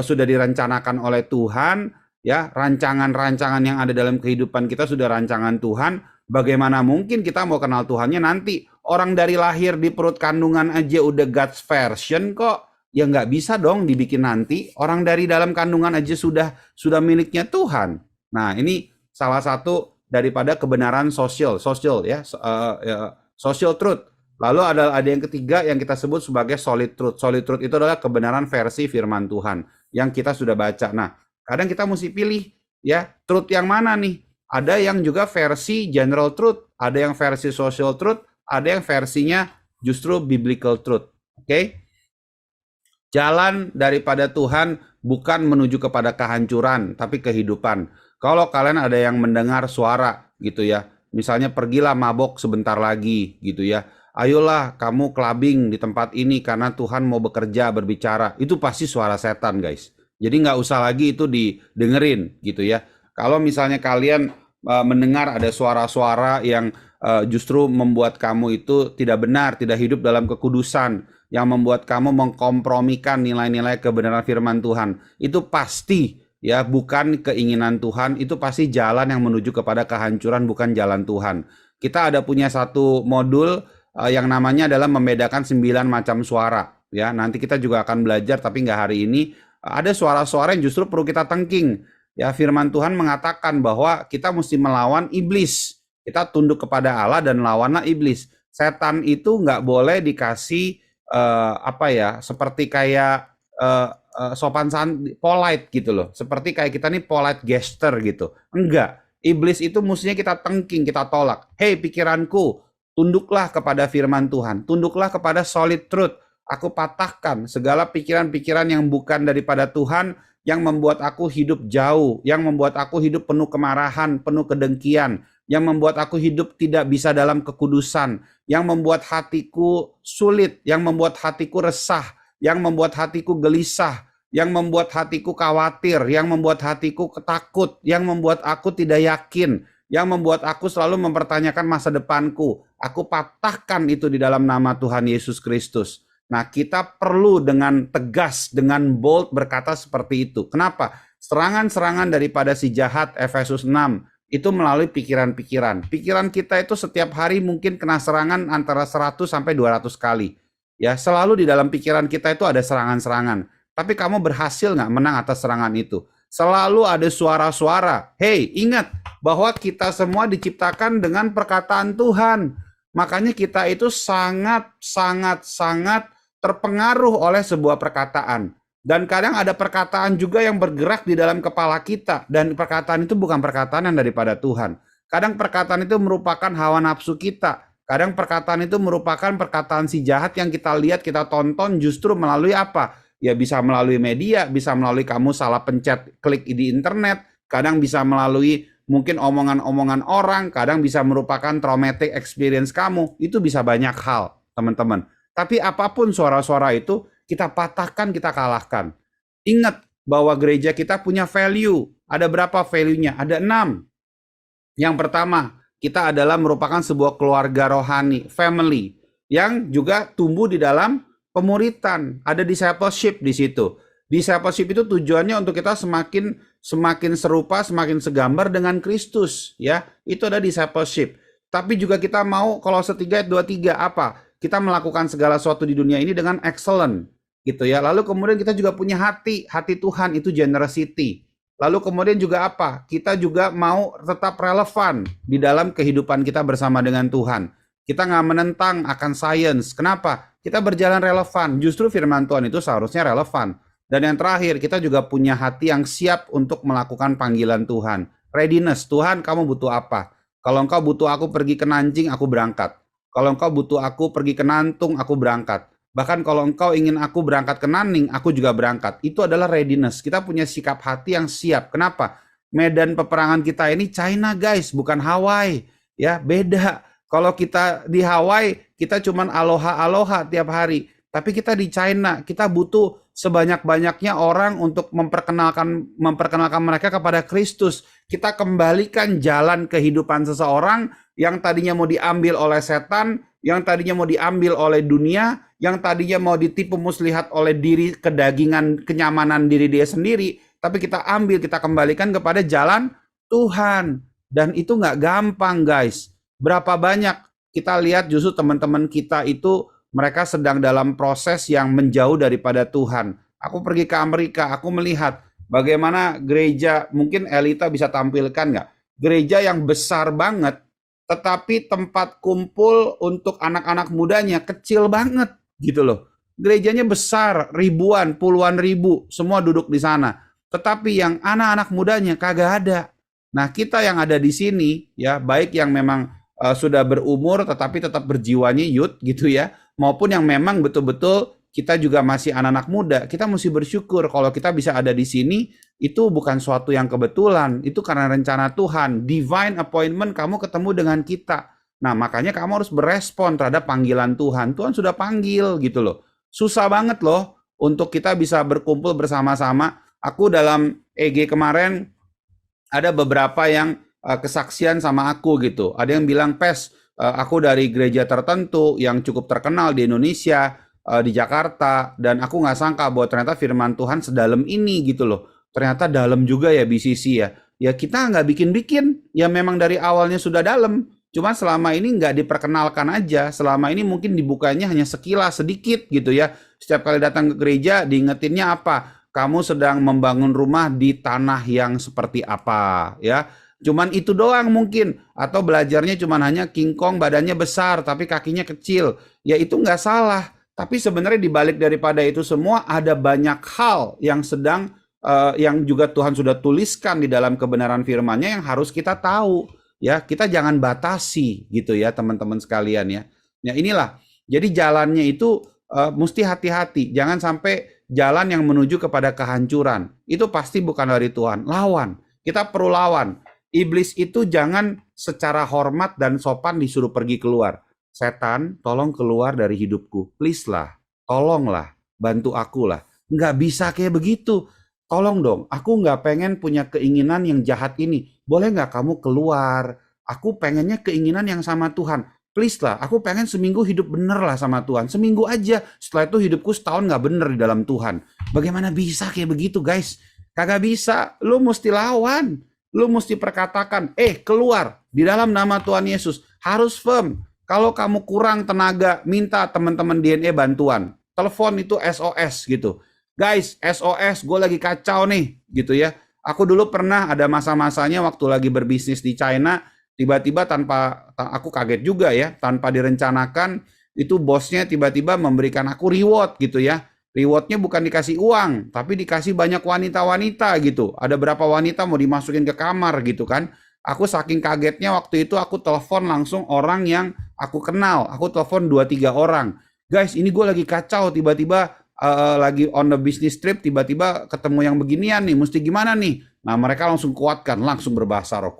direncanakan oleh Tuhan. Ya, rancangan-rancangan yang ada dalam kehidupan kita sudah rancangan Tuhan. Bagaimana mungkin kita mau kenal Tuhannya nanti? Orang dari lahir di perut kandungan aja udah God's version kok. Ya nggak bisa dong dibikin nanti. Orang dari dalam kandungan aja sudah miliknya Tuhan. Nah, ini salah satu daripada kebenaran social ya, social truth. Lalu ada yang ketiga yang kita sebut sebagai solid truth. Solid truth itu adalah kebenaran versi firman Tuhan yang kita sudah baca. Nah, kadang kita mesti pilih ya, truth yang mana nih? Ada yang juga versi general truth, ada yang versi social truth, ada yang versinya justru biblical truth. Oke? Jalan daripada Tuhan bukan menuju kepada kehancuran, tapi kehidupan. Kalau kalian ada yang mendengar suara gitu ya, misalnya pergilah mabok sebentar lagi gitu ya. Ayolah kamu clubbing di tempat ini karena Tuhan mau bekerja, berbicara. Itu pasti suara setan, guys. Jadi nggak usah lagi itu didengerin gitu ya. Kalau misalnya kalian mendengar ada suara-suara yang justru membuat kamu itu tidak benar, tidak hidup dalam kekudusan, yang membuat kamu mengkompromikan nilai-nilai kebenaran firman Tuhan. Itu pasti ya bukan keinginan Tuhan, itu pasti jalan yang menuju kepada kehancuran, bukan jalan Tuhan. Kita ada punya satu modul yang namanya adalah membedakan 9 macam suara. Ya, nanti kita juga akan belajar, tapi nggak hari ini. Ada suara-suara yang justru perlu kita tengking. Ya, firman Tuhan mengatakan bahwa kita mesti melawan iblis. Kita tunduk kepada Allah dan lawanlah iblis. Setan itu nggak boleh dikasih seperti kayak sopan polite gitu loh. Seperti kayak kita nih polite gesture gitu. Enggak. Iblis itu mestinya kita tengking, kita tolak. Hei pikiranku, tunduklah kepada firman Tuhan. Tunduklah kepada solid truth. Aku patahkan segala pikiran-pikiran yang bukan daripada Tuhan, yang membuat aku hidup jauh, yang membuat aku hidup penuh kemarahan, penuh kedengkian, yang membuat aku hidup tidak bisa dalam kekudusan, yang membuat hatiku sulit, yang membuat hatiku resah, yang membuat hatiku gelisah, yang membuat hatiku khawatir, yang membuat hatiku takut, yang membuat aku tidak yakin, yang membuat aku selalu mempertanyakan masa depanku. Aku patahkan itu di dalam nama Tuhan Yesus Kristus. Nah, kita perlu dengan tegas, dengan bold berkata seperti itu. Kenapa? Serangan-serangan daripada si jahat, Efesus 6, itu melalui pikiran-pikiran. Pikiran kita itu setiap hari mungkin kena serangan antara 100 sampai 200 kali. Ya, selalu di dalam pikiran kita itu ada serangan-serangan. Tapi kamu berhasil nggak menang atas serangan itu? Selalu ada suara-suara. Hey, ingat bahwa kita semua diciptakan dengan perkataan Tuhan. Makanya kita itu sangat terpengaruh oleh sebuah perkataan. Dan kadang ada perkataan juga yang bergerak di dalam kepala kita. Dan perkataan itu bukan perkataan yang daripada Tuhan. Kadang perkataan itu merupakan hawa nafsu kita. Kadang perkataan itu merupakan perkataan si jahat yang kita lihat, kita tonton justru melalui apa? Ya bisa melalui media, bisa melalui kamu salah pencet klik di internet. Kadang bisa melalui mungkin omongan-omongan orang. Kadang bisa merupakan traumatic experience kamu. Itu bisa banyak hal, teman-teman. Tapi apapun suara-suara itu, kita patahkan, kita kalahkan. Ingat bahwa gereja kita punya value. Ada berapa value-nya? Ada 6. Yang pertama, kita adalah merupakan sebuah keluarga rohani, family, yang juga tumbuh di dalam pemuritan. Ada discipleship di situ. Discipleship itu tujuannya untuk kita semakin serupa, semakin segambar dengan Kristus. Ya, itu ada discipleship. Tapi juga kita mau, kalau 3:23 apa? Kita melakukan segala sesuatu di dunia ini dengan excellent, gitu ya. Lalu kemudian kita juga punya hati Tuhan, itu generosity. Lalu kemudian juga apa? Kita juga mau tetap relevan di dalam kehidupan kita bersama dengan Tuhan. Kita nggak menentang akan sains. Kenapa? Kita berjalan relevan. Justru firman Tuhan itu seharusnya relevan. Dan yang terakhir, kita juga punya hati yang siap untuk melakukan panggilan Tuhan. Readiness, Tuhan kamu butuh apa? Kalau engkau butuh aku pergi ke Nanjing, aku berangkat. Kalau engkau butuh aku pergi ke Nantung, aku berangkat. Bahkan kalau engkau ingin aku berangkat ke Naning, aku juga berangkat. Itu adalah readiness. Kita punya sikap hati yang siap. Kenapa? Medan peperangan kita ini China guys, bukan Hawaii. Ya, beda. Kalau kita di Hawaii, kita cuman aloha-aloha tiap hari. Tapi kita di China, kita butuh sebanyak-banyaknya orang untuk memperkenalkan mereka kepada Kristus. Kita kembalikan jalan kehidupan seseorang yang tadinya mau diambil oleh setan, yang tadinya mau diambil oleh dunia, yang tadinya mau ditipu muslihat oleh diri, kedagingan, kenyamanan diri dia sendiri, tapi kita ambil, kita kembalikan kepada jalan Tuhan. Dan itu nggak gampang guys. Berapa banyak kita lihat justru teman-teman kita itu mereka sedang dalam proses yang menjauh daripada Tuhan. Aku pergi ke Amerika, aku melihat bagaimana gereja, mungkin Elita bisa tampilkan nggak? Gereja yang besar banget, tetapi tempat kumpul untuk anak-anak mudanya kecil banget gitu loh. Gerejanya besar, ribuan, puluhan ribu, semua duduk di sana. Tetapi yang anak-anak mudanya kagak ada. Nah, kita yang ada di sini ya, baik yang memang sudah berumur tetapi tetap berjiwanya youth gitu ya, maupun yang memang betul-betul kita juga masih anak-anak muda, kita mesti bersyukur kalau kita bisa ada di sini. Itu bukan suatu yang kebetulan, itu karena rencana Tuhan, divine appointment, kamu ketemu dengan kita. Nah, makanya kamu harus berespon terhadap panggilan Tuhan. Tuhan sudah panggil gitu loh. Susah banget loh untuk kita bisa berkumpul bersama-sama. Aku dalam EG kemarin ada beberapa yang kesaksian sama aku gitu. Ada yang bilang, Pes, aku dari gereja tertentu yang cukup terkenal di Indonesia, di Jakarta, dan aku nggak sangka bahwa ternyata firman Tuhan sedalam ini gitu loh. Ternyata dalam juga ya BCC ya. Ya kita nggak bikin-bikin, ya memang dari awalnya sudah dalam. Cuma selama ini nggak diperkenalkan aja. Selama ini mungkin dibukanya hanya sekilas, sedikit gitu ya. Setiap kali datang ke gereja diingetinnya apa? Kamu sedang membangun rumah di tanah yang seperti apa ya. Cuman itu doang mungkin. Atau belajarnya cuman hanya King Kong badannya besar tapi kakinya kecil. Ya itu nggak salah. Tapi sebenarnya dibalik daripada itu semua ada banyak hal yang sedang yang juga Tuhan sudah tuliskan di dalam kebenaran firman-Nya yang harus kita tahu. Ya, kita jangan batasi gitu ya teman-teman sekalian ya. Ya inilah. Jadi jalannya itu mesti hati-hati. Jangan sampai jalan yang menuju kepada kehancuran. Itu pasti bukan dari Tuhan. Lawan. Kita perlu lawan. Iblis itu jangan secara hormat dan sopan disuruh pergi keluar. Setan, tolong keluar dari hidupku. Please lah. Tolonglah. Bantu aku lah. Nggak bisa kayak begitu. Tolong dong, aku nggak pengen punya keinginan yang jahat ini. Boleh nggak kamu keluar? Aku pengennya keinginan yang sama Tuhan. Please lah, aku pengen seminggu hidup bener lah sama Tuhan. Seminggu aja, setelah itu hidupku setahun nggak bener di dalam Tuhan. Bagaimana bisa kayak begitu guys? Kagak bisa, lu mesti lawan. Lu mesti perkatakan, keluar di dalam nama Tuhan Yesus. Harus firm. Kalau kamu kurang tenaga, minta teman-teman DNA bantuan. Telepon itu SOS gitu. Guys, SOS, gue lagi kacau nih, gitu ya. Aku dulu pernah ada masa-masanya waktu lagi berbisnis di China, tiba-tiba aku kaget juga ya, tanpa direncanakan, itu bosnya tiba-tiba memberikan aku reward gitu ya. Rewardnya bukan dikasih uang, tapi dikasih banyak wanita-wanita gitu. Ada berapa wanita mau dimasukin ke kamar gitu kan. Aku saking kagetnya waktu itu aku telepon langsung orang yang aku kenal. Aku telepon 2-3 orang. Guys, ini gue lagi kacau, tiba-tiba lagi on the business trip, tiba-tiba ketemu yang beginian nih, mesti gimana nih? Nah mereka langsung kuatkan, langsung berbahasa roh,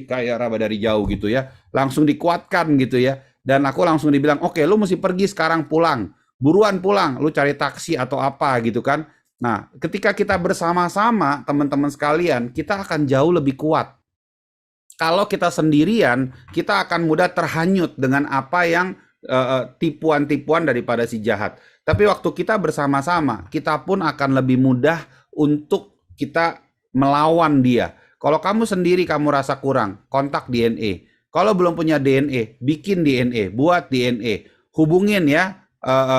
kaya raba dari jauh gitu ya, langsung dikuatkan gitu ya, dan aku langsung dibilang, oke, lu mesti pergi sekarang, pulang, buruan pulang, lu cari taksi atau apa gitu kan. Nah ketika kita bersama-sama teman-teman sekalian, kita akan jauh lebih kuat. Kalau kita sendirian, kita akan mudah terhanyut dengan apa yang tipuan-tipuan daripada si jahat. Tapi waktu kita bersama-sama, kita pun akan lebih mudah untuk kita melawan dia. Kalau kamu sendiri kamu rasa kurang, kontak DNA. Kalau belum punya DNA, bikin DNA, buat DNA. Hubungin ya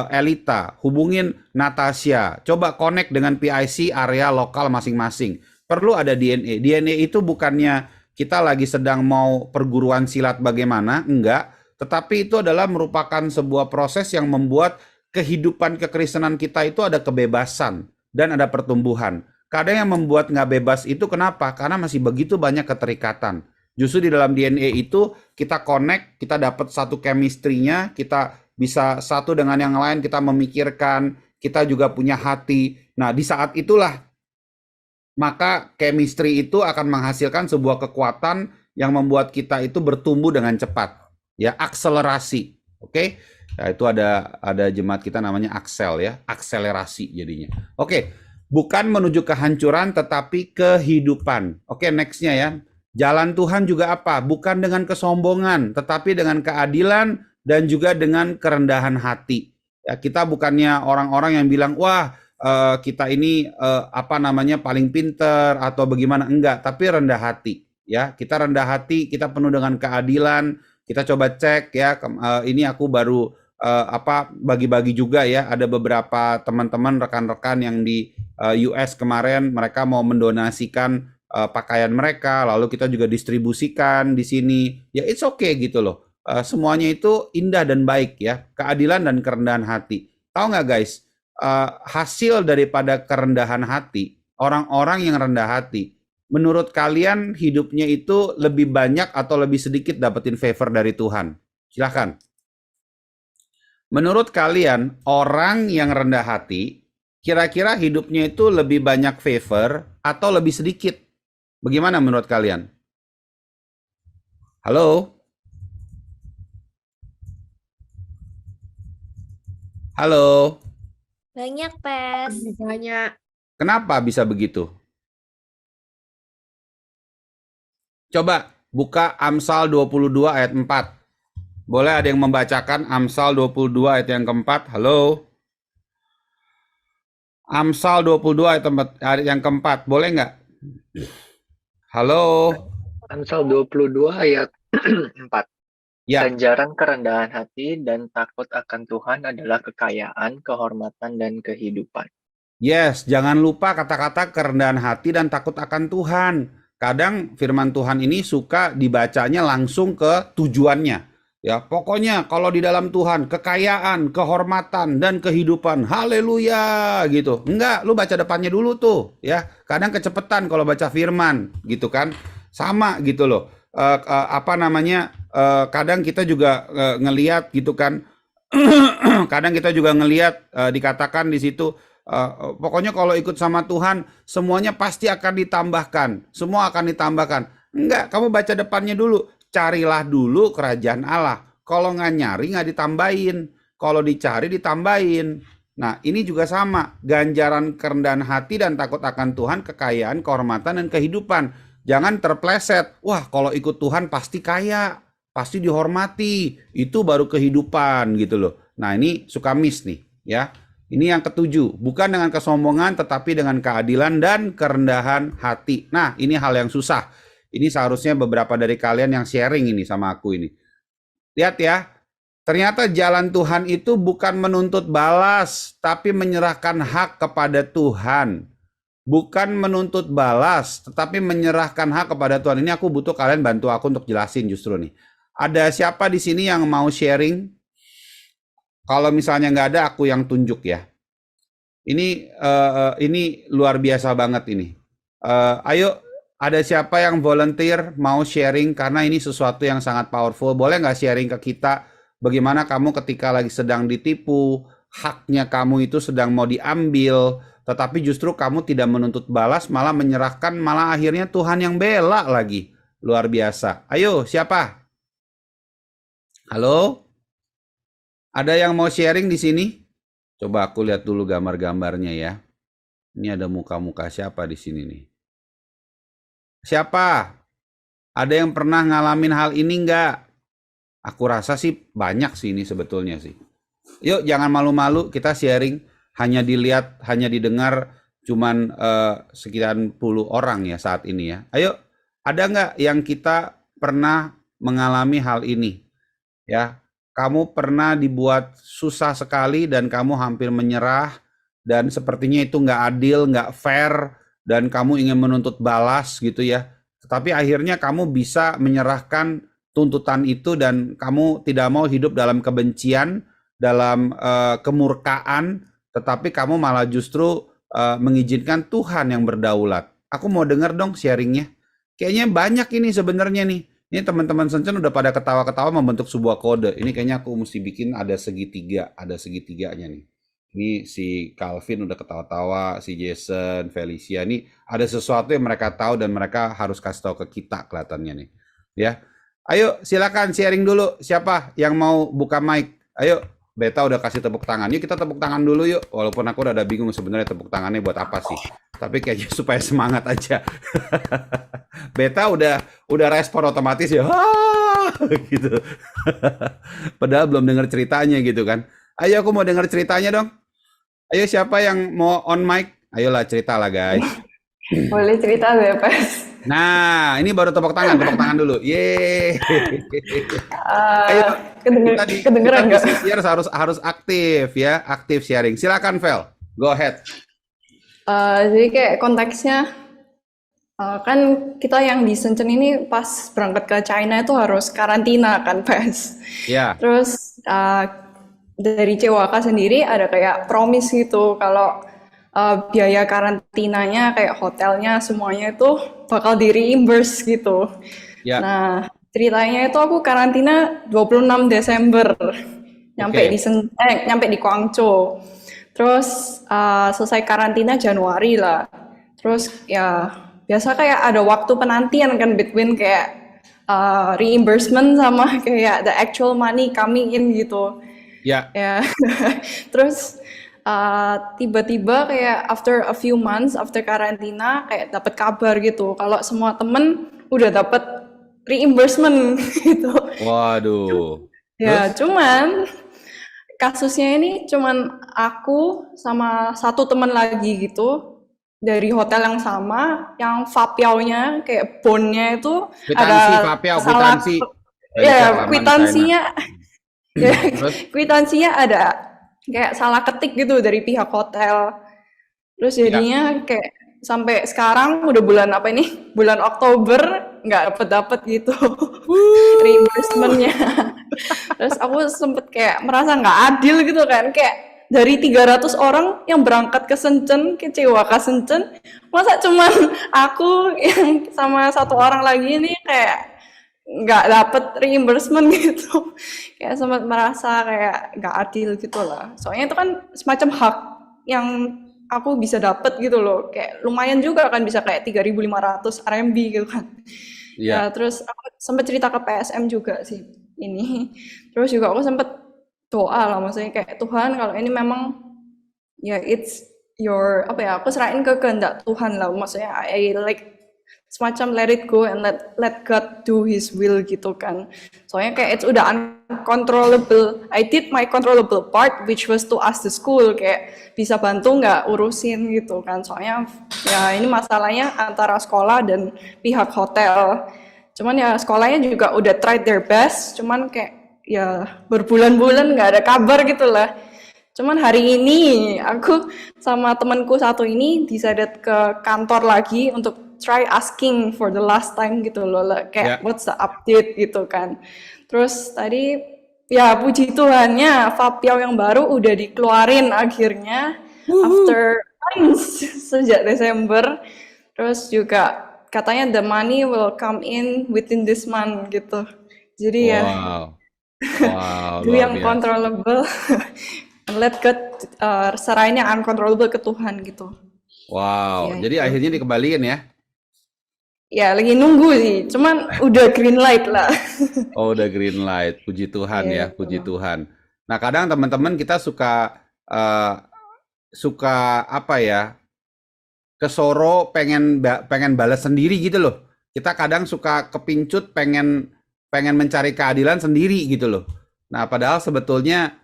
Elita, hubungin Natasha. Coba connect dengan PIC area lokal masing-masing. Perlu ada DNA. DNA itu bukannya kita lagi sedang mau perguruan silat bagaimana, enggak. Tetapi itu adalah merupakan sebuah proses yang membuat kehidupan kekristenan kita itu ada kebebasan dan ada pertumbuhan. Kadang yang membuat nggak bebas itu kenapa? Karena masih begitu banyak keterikatan. Justru di dalam DNA itu kita connect, kita dapat satu chemistry-nya, kita bisa satu dengan yang lain, kita memikirkan, kita juga punya hati. Nah di saat itulah maka chemistry itu akan menghasilkan sebuah kekuatan yang membuat kita itu bertumbuh dengan cepat. Ya, akselerasi. Oke. Nah, itu ada jemaat kita namanya Axel ya, akselerasi jadinya. Oke, bukan menuju kehancuran tetapi kehidupan. Oke, nextnya ya. Jalan Tuhan juga apa? Bukan dengan kesombongan, tetapi dengan keadilan dan juga dengan kerendahan hati. Ya, kita bukannya orang-orang yang bilang, wah kita ini paling pinter atau bagaimana, enggak, tapi rendah hati. Ya, kita rendah hati, kita penuh dengan keadilan. Kita coba cek ya, ini aku baru bagi-bagi juga ya, ada beberapa teman-teman rekan-rekan yang di US kemarin mereka mau mendonasikan pakaian mereka, lalu kita juga distribusikan di sini. Ya it's okay gitu loh. Semuanya itu indah dan baik ya, keadilan dan kerendahan hati. Tahu nggak guys, hasil daripada kerendahan hati, orang-orang yang rendah hati, menurut kalian hidupnya itu lebih banyak atau lebih sedikit dapetin favor dari Tuhan? Silahkan. Menurut kalian, orang yang rendah hati, kira-kira hidupnya itu lebih banyak favor atau lebih sedikit? Bagaimana menurut kalian? Halo? Halo? Banyak, Pes. Banyak. Kenapa bisa begitu? Coba buka Amsal 22 ayat 4. Boleh ada yang membacakan Amsal 22 ayat yang keempat? Halo? Amsal 22 ayat yang keempat, boleh nggak? Halo? Amsal 22 ayat 4. Ya, Ganjaran kerendahan hati dan takut akan Tuhan adalah kekayaan, kehormatan, dan kehidupan. yes, jangan lupa kata-kata kerendahan hati dan takut akan Tuhan. Kadang firman Tuhan ini suka dibacanya langsung ke tujuannya. Ya, pokoknya kalau di dalam Tuhan kekayaan, kehormatan dan kehidupan. Haleluya gitu. Enggak, lu baca depannya dulu tuh, ya. Kadang kecepetan kalau baca firman gitu kan. Sama gitu loh. Apa namanya? Kadang kita juga ngeliat gitu kan. Kadang kita juga ngeliat dikatakan di situ pokoknya kalau ikut sama Tuhan semuanya pasti akan ditambahkan. Semua akan ditambahkan. Enggak, kamu baca depannya dulu. Carilah dulu kerajaan Allah. Kalau nggak nyari nggak ditambahin. Kalau dicari ditambahin. Nah ini juga sama. Ganjaran kerendahan hati dan takut akan Tuhan, kekayaan, kehormatan, dan kehidupan. Jangan terpleset. Wah kalau ikut Tuhan pasti kaya. Pasti dihormati. Itu baru kehidupan gitu loh. Nah ini suka miss nih ya. Ini yang ketujuh. Bukan dengan kesombongan tetapi dengan keadilan dan kerendahan hati. Nah ini hal yang susah. Ini seharusnya beberapa dari kalian yang sharing ini sama aku ini. Lihat ya, ternyata jalan Tuhan itu bukan menuntut balas, tapi menyerahkan hak kepada Tuhan. Bukan menuntut balas, tetapi menyerahkan hak kepada Tuhan. Ini aku butuh kalian bantu aku untuk jelasin justru nih. Ada siapa di sini yang mau sharing? Kalau misalnya nggak ada, aku yang tunjuk ya. Ini luar biasa banget ini. Ayo. Ada siapa yang volunteer mau sharing karena ini sesuatu yang sangat powerful. Boleh nggak sharing ke kita bagaimana kamu ketika lagi sedang ditipu, haknya kamu itu sedang mau diambil, tetapi justru kamu tidak menuntut balas, malah menyerahkan, malah akhirnya Tuhan yang bela lagi. Luar biasa. Ayo, siapa? Halo? Ada yang mau sharing di sini? Coba aku lihat dulu gambar-gambarnya ya. Ini ada muka-muka siapa di sini nih? Siapa? Ada yang pernah ngalamin hal ini nggak? Aku rasa sih banyak sih ini sebetulnya sih. Yuk jangan malu-malu, kita sharing. Hanya dilihat, hanya didengar cuman sekian puluh orang ya saat ini ya. Ayo, ada nggak yang kita pernah mengalami hal ini? Ya, kamu pernah dibuat susah sekali dan kamu hampir menyerah. Dan sepertinya itu nggak adil, nggak fair. Dan kamu ingin menuntut balas gitu ya. Tetapi akhirnya kamu bisa menyerahkan tuntutan itu dan kamu tidak mau hidup dalam kebencian, dalam kemurkaan, tetapi kamu malah justru mengizinkan Tuhan yang berdaulat. Aku mau dengar dong sharingnya. Kayaknya banyak ini sebenarnya nih. Ini teman-teman Sencen udah pada ketawa-ketawa membentuk sebuah kode. Ini kayaknya aku mesti bikin ada segitiganya nih. Ini si Calvin udah ketawa-tawa, si Jason, Felicia. Ini ada sesuatu yang mereka tahu dan mereka harus kasih tahu ke kita kelihatannya nih. Ya, ayo silakan sharing dulu. Siapa yang mau buka mic? Ayo, Beta udah kasih tepuk tangan. Yuk kita tepuk tangan dulu yuk. Walaupun aku udah bingung sebenarnya tepuk tangannya buat apa sih. Tapi kayaknya supaya semangat aja. Beta udah respon otomatis ya. Gitu. Padahal belum dengar ceritanya gitu kan. Ayo aku mau dengar ceritanya dong. Ayo siapa yang mau on mic? Ayolah ceritalah guys. Boleh cerita ya, Pes? Nah, ini baru tepuk tangan dulu. Yeay. Ayo, kedengeran nggak? Kita harus aktif ya, aktif sharing. Silakan Vel, go ahead. Jadi kayak konteksnya kan kita yang di Shenzhen ini pas berangkat ke China itu harus karantina kan, Pes? Ya. Terus dari CWK sendiri ada kayak promise gitu kalau biaya karantinanya kayak hotelnya semuanya itu bakal di reimburse gitu. Ya. Nah, ceritanya itu aku karantina 26 Desember nyampe di Guangzhou. Terus selesai karantina Januari lah. Terus ya biasa kayak ada waktu penantian kan between kayak reimbursement sama kayak the actual money coming in gitu. Ya. Terus tiba-tiba kayak after a few months after karantina kayak dapat kabar gitu kalau semua temen udah dapat reimbursement gitu. Waduh. Ya, Terus? cuman kasusnya ini cuman aku sama satu teman lagi gitu dari hotel yang sama, yang vapiaunya kayak bonnya itu Kwitansi, ada Fapiau, salah, kwitansi. Felicia ya lama di China. ya, Terus? kwitansinya ada kayak salah ketik gitu dari pihak hotel. Terus Ya. jadinya kayak sampai sekarang udah bulan apa ini? Bulan Oktober nggak dapet gitu reimbursementnya. Terus aku sempet kayak merasa nggak adil gitu kan, kayak dari 300 orang yang berangkat ke Shenzhen, kecewa ke Shenzhen, masa cuman aku yang sama satu orang lagi ini kayak nggak dapet reimbursement gitu. Kayak sempat merasa kayak nggak adil gitu lah. Soalnya itu kan semacam hak yang aku bisa dapet gitu loh. Kayak lumayan juga kan, bisa kayak 3.500 RMB gitu kan. Ya, Iya. terus aku sempat cerita ke PSM juga sih ini. Terus juga aku sempat doa lah, maksudnya kayak Tuhan kalau ini memang ya it's your apa ya, aku serahin ke kehendak Tuhan lah, maksudnya I like semacam let it go and let God do His will gitu kan. Soalnya kayak it's udah uncontrollable. I did my controllable part, which was to ask the school kayak bisa bantu nggak urusin gitu kan. Soalnya ya ini masalahnya antara sekolah dan pihak hotel. Cuman ya sekolahnya juga udah tried their best, cuman kayak ya berbulan-bulan nggak ada kabar gitu lah. Cuman hari ini aku sama temanku satu ini decided ke kantor lagi untuk try asking for the last time gitu loh, Ya. kayak what's the update gitu kan. Terus tadi ya puji Tuhannya Vapiau yang baru udah dikeluarin akhirnya after months sejak Desember. Terus juga katanya the money will come in within this month gitu. Jadi ya Wow. Wow, do luar yang biasa. controllable and let God serahin yang uncontrollable ke Tuhan gitu. Wow. Ya Jadi itu. akhirnya dikembaliin ya. Ya lagi nunggu sih, cuman udah green light lah. Oh, udah green light. Puji Tuhan ya, Gitu. puji Tuhan. Nah, kadang teman-teman kita suka apa ya? Kesoro pengen balas sendiri gitu loh. Kita kadang suka kepincut pengen mencari keadilan sendiri gitu loh. Nah, padahal sebetulnya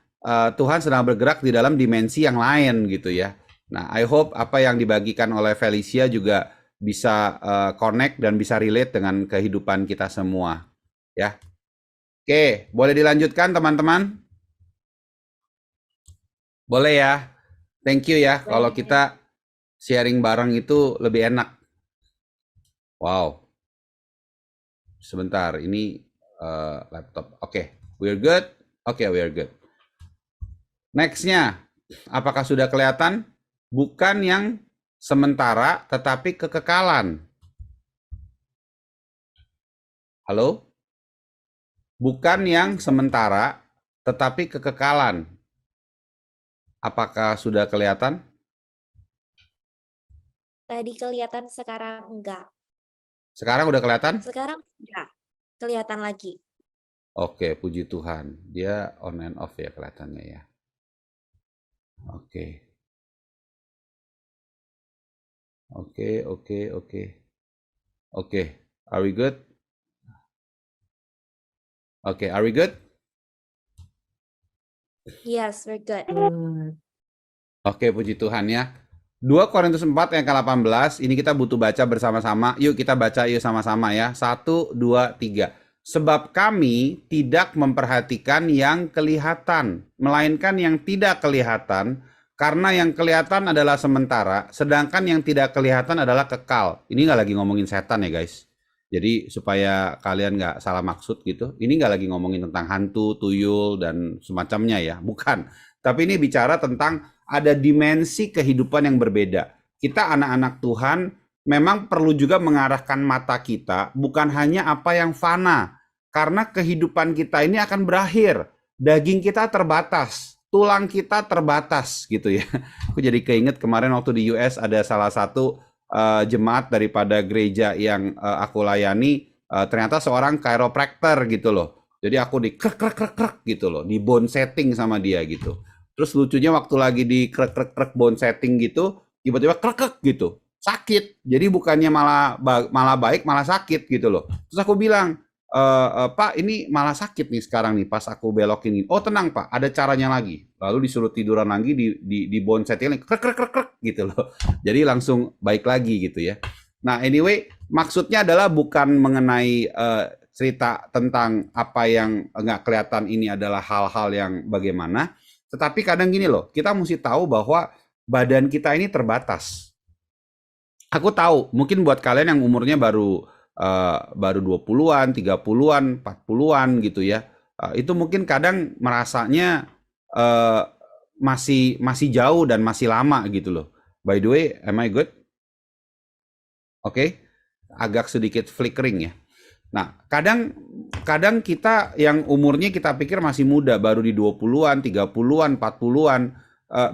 Tuhan sedang bergerak di dalam dimensi yang lain gitu ya. Nah, I hope apa yang dibagikan oleh Felicia juga bisa connect dan bisa relate dengan kehidupan kita semua ya. Oke, boleh dilanjutkan teman-teman? Boleh ya. Thank you ya. Kalau kita sharing bareng itu lebih enak. Wow. Sebentar, ini laptop. Oke, we're good. Oke, we're good. Nextnya, apakah sudah kelihatan? Bukan yang sementara, tetapi kekekalan. Halo? Bukan yang sementara, tetapi kekekalan. Apakah sudah kelihatan? Tadi kelihatan, sekarang enggak. Sekarang udah kelihatan? Sekarang enggak. Kelihatan lagi. Oke, puji Tuhan. Dia on and off ya kelihatannya ya. Oke. Oke. Are we good? Oke, are we good? Yes, we're good. Oke, puji Tuhan ya. 2 Korintus 4 ayat ke-18, ini kita butuh baca bersama-sama. Yuk kita baca yuk sama-sama ya. 1, 2, 3. Sebab kami tidak memperhatikan yang kelihatan, melainkan yang tidak kelihatan, karena yang kelihatan adalah sementara, sedangkan yang tidak kelihatan adalah kekal. Ini nggak lagi ngomongin setan ya guys. Jadi supaya kalian nggak salah maksud gitu. Ini nggak lagi ngomongin tentang hantu, tuyul, dan semacamnya ya. Bukan. Tapi ini bicara tentang ada dimensi kehidupan yang berbeda. Kita anak-anak Tuhan memang perlu juga mengarahkan mata kita bukan hanya apa yang fana. Karena kehidupan kita ini akan berakhir. Daging kita terbatas. Tulang kita terbatas gitu ya. Aku jadi keinget kemarin waktu di US ada salah satu jemaat daripada gereja yang aku layani, ternyata seorang chiropractor gitu loh. Jadi aku di krek gitu loh, di bone setting sama dia gitu. Terus lucunya waktu lagi di krek bone setting gitu, tiba-tiba krek gitu, sakit. Jadi bukannya malah baik, malah sakit gitu loh. Terus aku bilang, Pak ini malah sakit nih sekarang nih pas aku belokin ini. Oh tenang Pak, ada caranya lagi. Lalu disuruh tiduran lagi di bonsetin krek krek krek krek gitu loh. Jadi langsung baik lagi gitu ya. Nah anyway, maksudnya adalah bukan mengenai cerita tentang apa yang nggak kelihatan ini adalah hal-hal yang bagaimana. Tetapi kadang gini loh, kita mesti tahu bahwa badan kita ini terbatas. Aku tahu, mungkin buat kalian yang umurnya baru 20-an, 30-an, 40-an gitu ya. Itu mungkin kadang merasanya masih jauh dan masih lama gitu loh. By the way, am I good? Oke. Agak sedikit flickering ya. Nah, kadang kita yang umurnya kita pikir masih muda, baru di 20-an, 30-an, 40-an,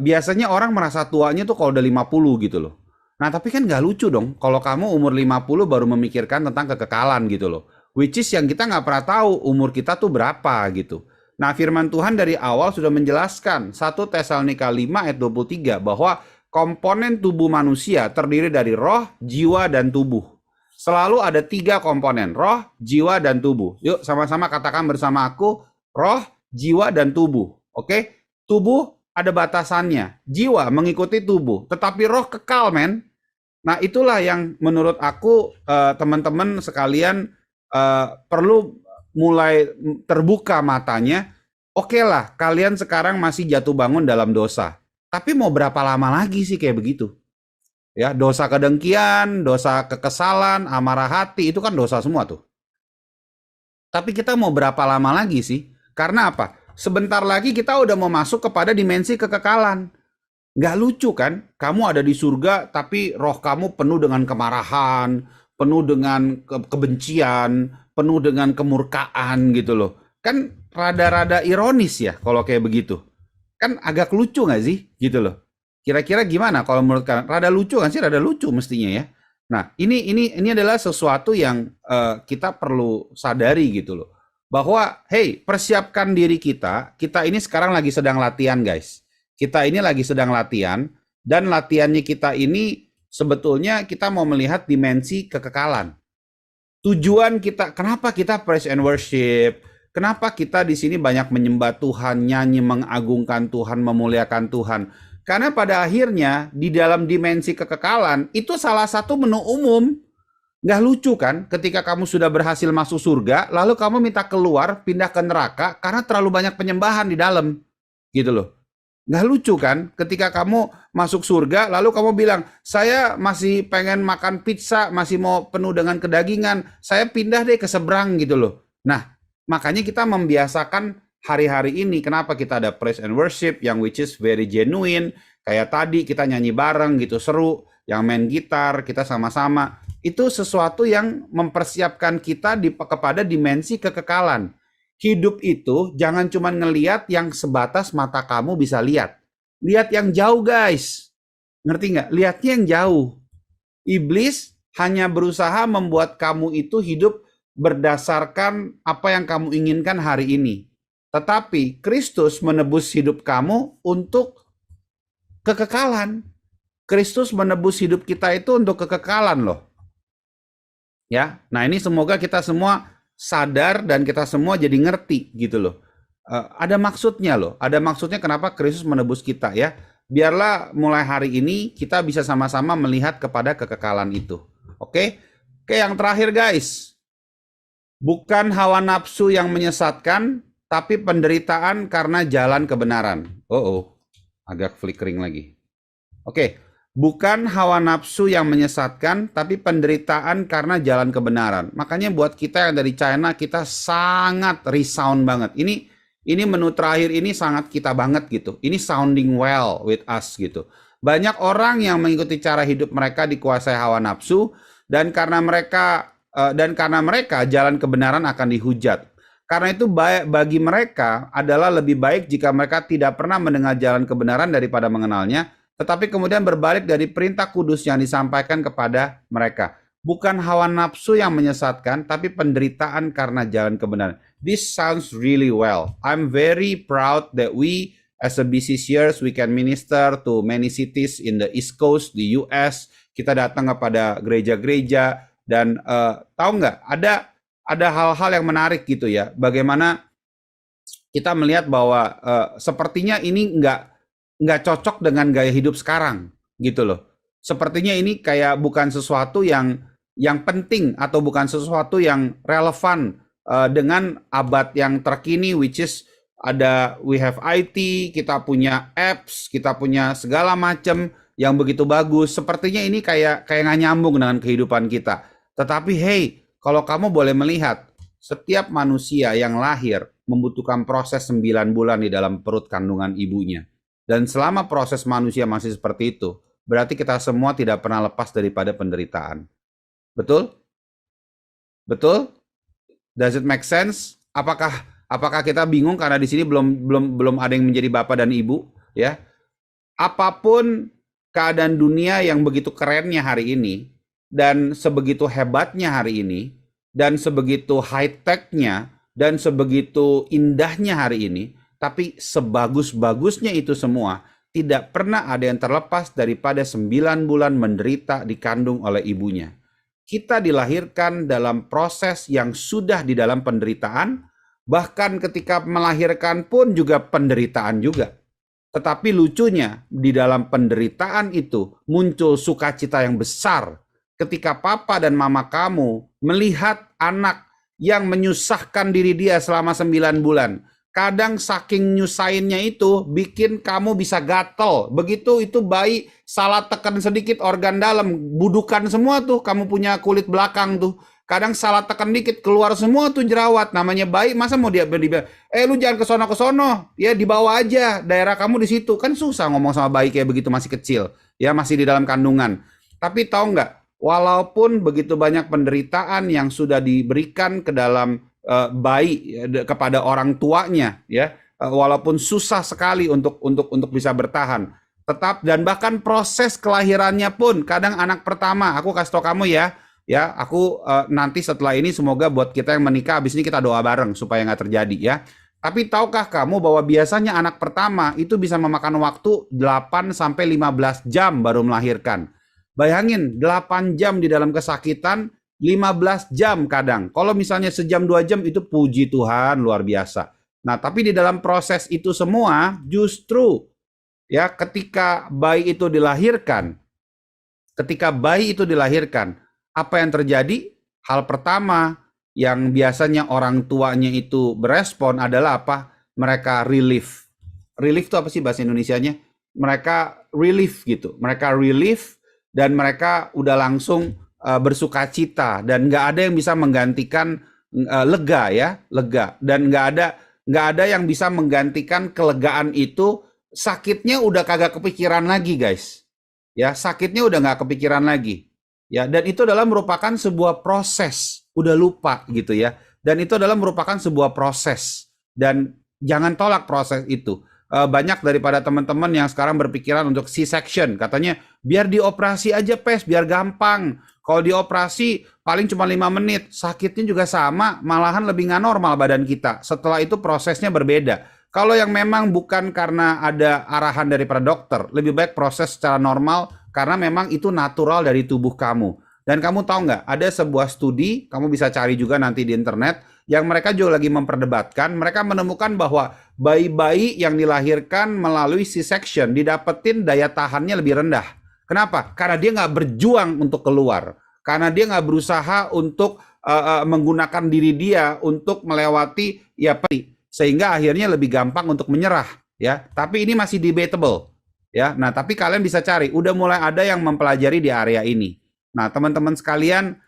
biasanya orang merasa tuanya tuh kalau udah 50 gitu loh. Nah, tapi kan nggak lucu dong kalau kamu umur 50 baru memikirkan tentang kekekalan gitu loh. Which is yang kita nggak pernah tahu umur kita tuh berapa gitu. Nah, firman Tuhan dari awal sudah menjelaskan 1 Tesalonika 5 ayat 23 bahwa komponen tubuh manusia terdiri dari roh, jiwa, dan tubuh. Selalu ada 3 komponen, roh, jiwa, dan tubuh. Yuk sama-sama katakan bersama aku, roh, jiwa, dan tubuh. Oke? Tubuh ada batasannya. Jiwa mengikuti tubuh. Tetapi roh kekal, men. Nah, itulah yang menurut aku teman-teman sekalian perlu mulai terbuka matanya. Oke lah, kalian sekarang masih jatuh bangun dalam dosa. Tapi mau berapa lama lagi sih kayak begitu? Ya, dosa kedengkian, dosa kekesalan, amarah hati, itu kan dosa semua tuh. Tapi kita mau berapa lama lagi sih? Karena apa? Sebentar lagi kita udah mau masuk kepada dimensi kekekalan. Gak lucu kan? Kamu ada di surga, tapi roh kamu penuh dengan kemarahan, penuh dengan kebencian, penuh dengan kemurkaan gitu loh. Kan rada-rada ironis ya kalau kayak begitu. Kan agak lucu gak sih? Gitu loh. Kira-kira gimana kalau menurut kalian? Rada lucu kan sih? Rada lucu mestinya ya. Nah, ini adalah sesuatu yang kita perlu sadari gitu loh. Bahwa, hey, persiapkan diri kita. Kita ini sekarang lagi sedang latihan, guys. Kita ini lagi sedang latihan. Dan latihannya kita ini sebetulnya kita mau melihat dimensi kekekalan. Tujuan kita, kenapa kita praise and worship? Kenapa kita di sini banyak menyembah Tuhan, nyanyi, mengagungkan Tuhan, memuliakan Tuhan? Karena pada akhirnya di dalam dimensi kekekalan itu salah satu menu umum. Nggak lucu kan ketika kamu sudah berhasil masuk surga, lalu kamu minta keluar, pindah ke neraka karena terlalu banyak penyembahan di dalam. Gitu loh. Nggak lucu kan ketika kamu masuk surga, lalu kamu bilang, saya masih pengen makan pizza, masih mau penuh dengan kedagingan, saya pindah deh ke seberang gitu loh. Nah, makanya kita membiasakan hari-hari ini, kenapa kita ada praise and worship yang which is very genuine, kayak tadi kita nyanyi bareng gitu, seru, yang main gitar, kita sama-sama, itu sesuatu yang mempersiapkan kita kepada dimensi kekekalan. Hidup itu jangan cuma ngelihat yang sebatas mata kamu bisa lihat. Lihat yang jauh guys, ngerti nggak? Lihatnya yang jauh. Iblis hanya berusaha membuat kamu itu hidup berdasarkan apa yang kamu inginkan hari ini. Tetapi Kristus menebus hidup kamu untuk kekekalan. Kristus menebus hidup kita itu untuk kekekalan loh. Ya, nah ini semoga kita semua sadar dan kita semua jadi ngerti gitu loh. Ada maksudnya loh. Ada maksudnya kenapa Kristus menebus kita ya. Biarlah mulai hari ini kita bisa sama-sama melihat kepada kekekalan itu. Oke? Oke, yang terakhir guys. Bukan hawa nafsu yang menyesatkan, tapi penderitaan karena jalan kebenaran. Agak flickering lagi. Oke, bukan hawa nafsu yang menyesatkan, tapi penderitaan karena jalan kebenaran. Makanya buat kita yang dari China, kita sangat resound banget. Ini menu terakhir ini sangat kita banget gitu. Ini sounding well with us gitu. Banyak orang yang mengikuti cara hidup mereka dikuasai hawa nafsu, dan karena mereka jalan kebenaran akan dihujat. Karena itu bagi mereka adalah lebih baik jika mereka tidak pernah mendengar jalan kebenaran daripada mengenalnya, tetapi kemudian berbalik dari perintah kudus yang disampaikan kepada mereka. Bukan hawa nafsu yang menyesatkan, tapi penderitaan karena jalan kebenaran. This sounds really well. I'm very proud that we as a BCCers, we can minister to many cities in the East Coast, di US. Kita datang kepada gereja-gereja dan tahu nggak, ada hal-hal yang menarik gitu ya. Bagaimana kita melihat bahwa sepertinya ini nggak cocok dengan gaya hidup sekarang gitu loh. Sepertinya ini kayak bukan sesuatu yang penting atau bukan sesuatu yang relevan dengan abad yang terkini, which is we have IT, kita punya apps, kita punya segala macam yang begitu bagus. Sepertinya ini kayak nggak nyambung dengan kehidupan kita. Tetapi hey, kalau kamu boleh melihat, setiap manusia yang lahir membutuhkan proses 9 bulan di dalam perut kandungan ibunya. Dan selama proses manusia masih seperti itu, berarti kita semua tidak pernah lepas daripada penderitaan. Betul? Betul? Does it make sense? Apakah kita bingung karena di sini belum ada yang menjadi bapak dan ibu, ya? Apapun keadaan dunia yang begitu kerennya hari ini dan sebegitu hebatnya hari ini dan sebegitu high-tech-nya dan sebegitu indahnya hari ini, tapi sebagus-bagusnya itu semua tidak pernah ada yang terlepas daripada 9 bulan menderita dikandung oleh ibunya. Kita dilahirkan dalam proses yang sudah di dalam penderitaan, bahkan ketika melahirkan pun juga penderitaan juga. Tetapi lucunya, di dalam penderitaan itu muncul sukacita yang besar ketika papa dan mama kamu melihat anak yang menyusahkan diri dia selama 9 bulan. Kadang saking nyusahinnya itu bikin kamu bisa gatel. Begitu itu bayi salah tekan sedikit organ dalam, budukan semua tuh, kamu punya kulit belakang tuh. Kadang salah tekan dikit keluar semua tuh jerawat. Namanya bayi, masa mau dia bilang, lu jangan ke sono, ya dibawa aja, daerah kamu di situ. Kan susah ngomong sama bayi kayak begitu masih kecil, ya masih di dalam kandungan. Tapi tahu nggak, walaupun begitu banyak penderitaan yang sudah diberikan ke dalam bayi kepada orang tuanya, ya walaupun susah sekali untuk bisa bertahan, tetap dan bahkan proses kelahirannya pun kadang anak pertama, aku kasih tau kamu ya aku nanti setelah ini semoga buat kita yang menikah habis ini kita doa bareng supaya nggak terjadi ya. Tapi tahukah kamu bahwa biasanya anak pertama itu bisa memakan waktu 8 sampai 15 jam baru melahirkan. Bayangin 8 jam di dalam kesakitan, 15 jam kadang. Kalau misalnya sejam 2 jam itu puji Tuhan luar biasa. Nah, tapi di dalam proses itu semua justru ya ketika bayi itu dilahirkan, apa yang terjadi? Hal pertama yang biasanya orang tuanya itu berespon adalah apa? Mereka relief. Relief itu apa sih bahasa Indonesianya? Mereka relief gitu. Mereka relief dan mereka udah langsung bersukacita dan nggak ada yang bisa menggantikan lega dan nggak ada yang bisa menggantikan kelegaan itu. Sakitnya udah kagak kepikiran lagi guys, ya sakitnya udah nggak kepikiran lagi, ya dan itu adalah merupakan sebuah proses, udah lupa gitu ya, dan itu adalah merupakan sebuah proses dan jangan tolak proses itu. Banyak daripada teman-teman yang sekarang berpikiran untuk C-section, katanya biar dioperasi aja biar gampang. Kalau dioperasi paling cuma 5 menit, sakitnya juga sama, malahan lebih nggak normal badan kita. Setelah itu prosesnya berbeda. Kalau yang memang bukan karena ada arahan daripada dokter, lebih baik proses secara normal karena memang itu natural dari tubuh kamu. Dan kamu tahu nggak, ada sebuah studi, kamu bisa cari juga nanti di internet, yang mereka juga lagi memperdebatkan, mereka menemukan bahwa bayi-bayi yang dilahirkan melalui C-section didapetin daya tahannya lebih rendah. Kenapa? Karena dia nggak berjuang untuk keluar. Karena dia nggak berusaha untuk menggunakan diri dia untuk melewati sehingga akhirnya lebih gampang untuk menyerah. Ya, tapi ini masih debatable. Ya, nah tapi kalian bisa cari. Udah mulai ada yang mempelajari di area ini. Nah, teman-teman sekalian,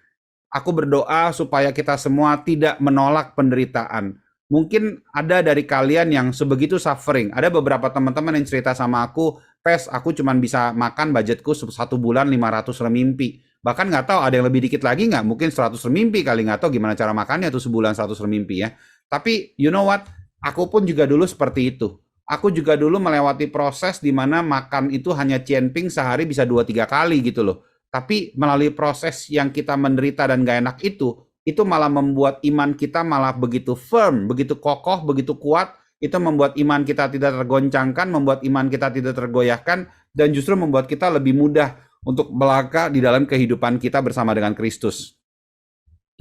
aku berdoa supaya kita semua tidak menolak penderitaan. Mungkin ada dari kalian yang sebegitu suffering. Ada beberapa teman-teman yang cerita sama aku, aku cuma bisa makan budgetku 1 bulan 500 remimpi. Bahkan nggak tahu ada yang lebih dikit lagi nggak, mungkin 100 remimpi kali, nggak tahu gimana cara makannya tuh sebulan 100 remimpi ya. Tapi you know what, aku pun juga dulu seperti itu. Aku juga dulu melewati proses di mana makan itu hanya cienping sehari bisa 2-3 kali gitu loh. Tapi melalui proses yang kita menderita dan gak enak itu malah membuat iman kita malah begitu firm, begitu kokoh, begitu kuat. Itu membuat iman kita tidak tergoncangkan, membuat iman kita tidak tergoyahkan, dan justru membuat kita lebih mudah untuk melangkah di dalam kehidupan kita bersama dengan Kristus.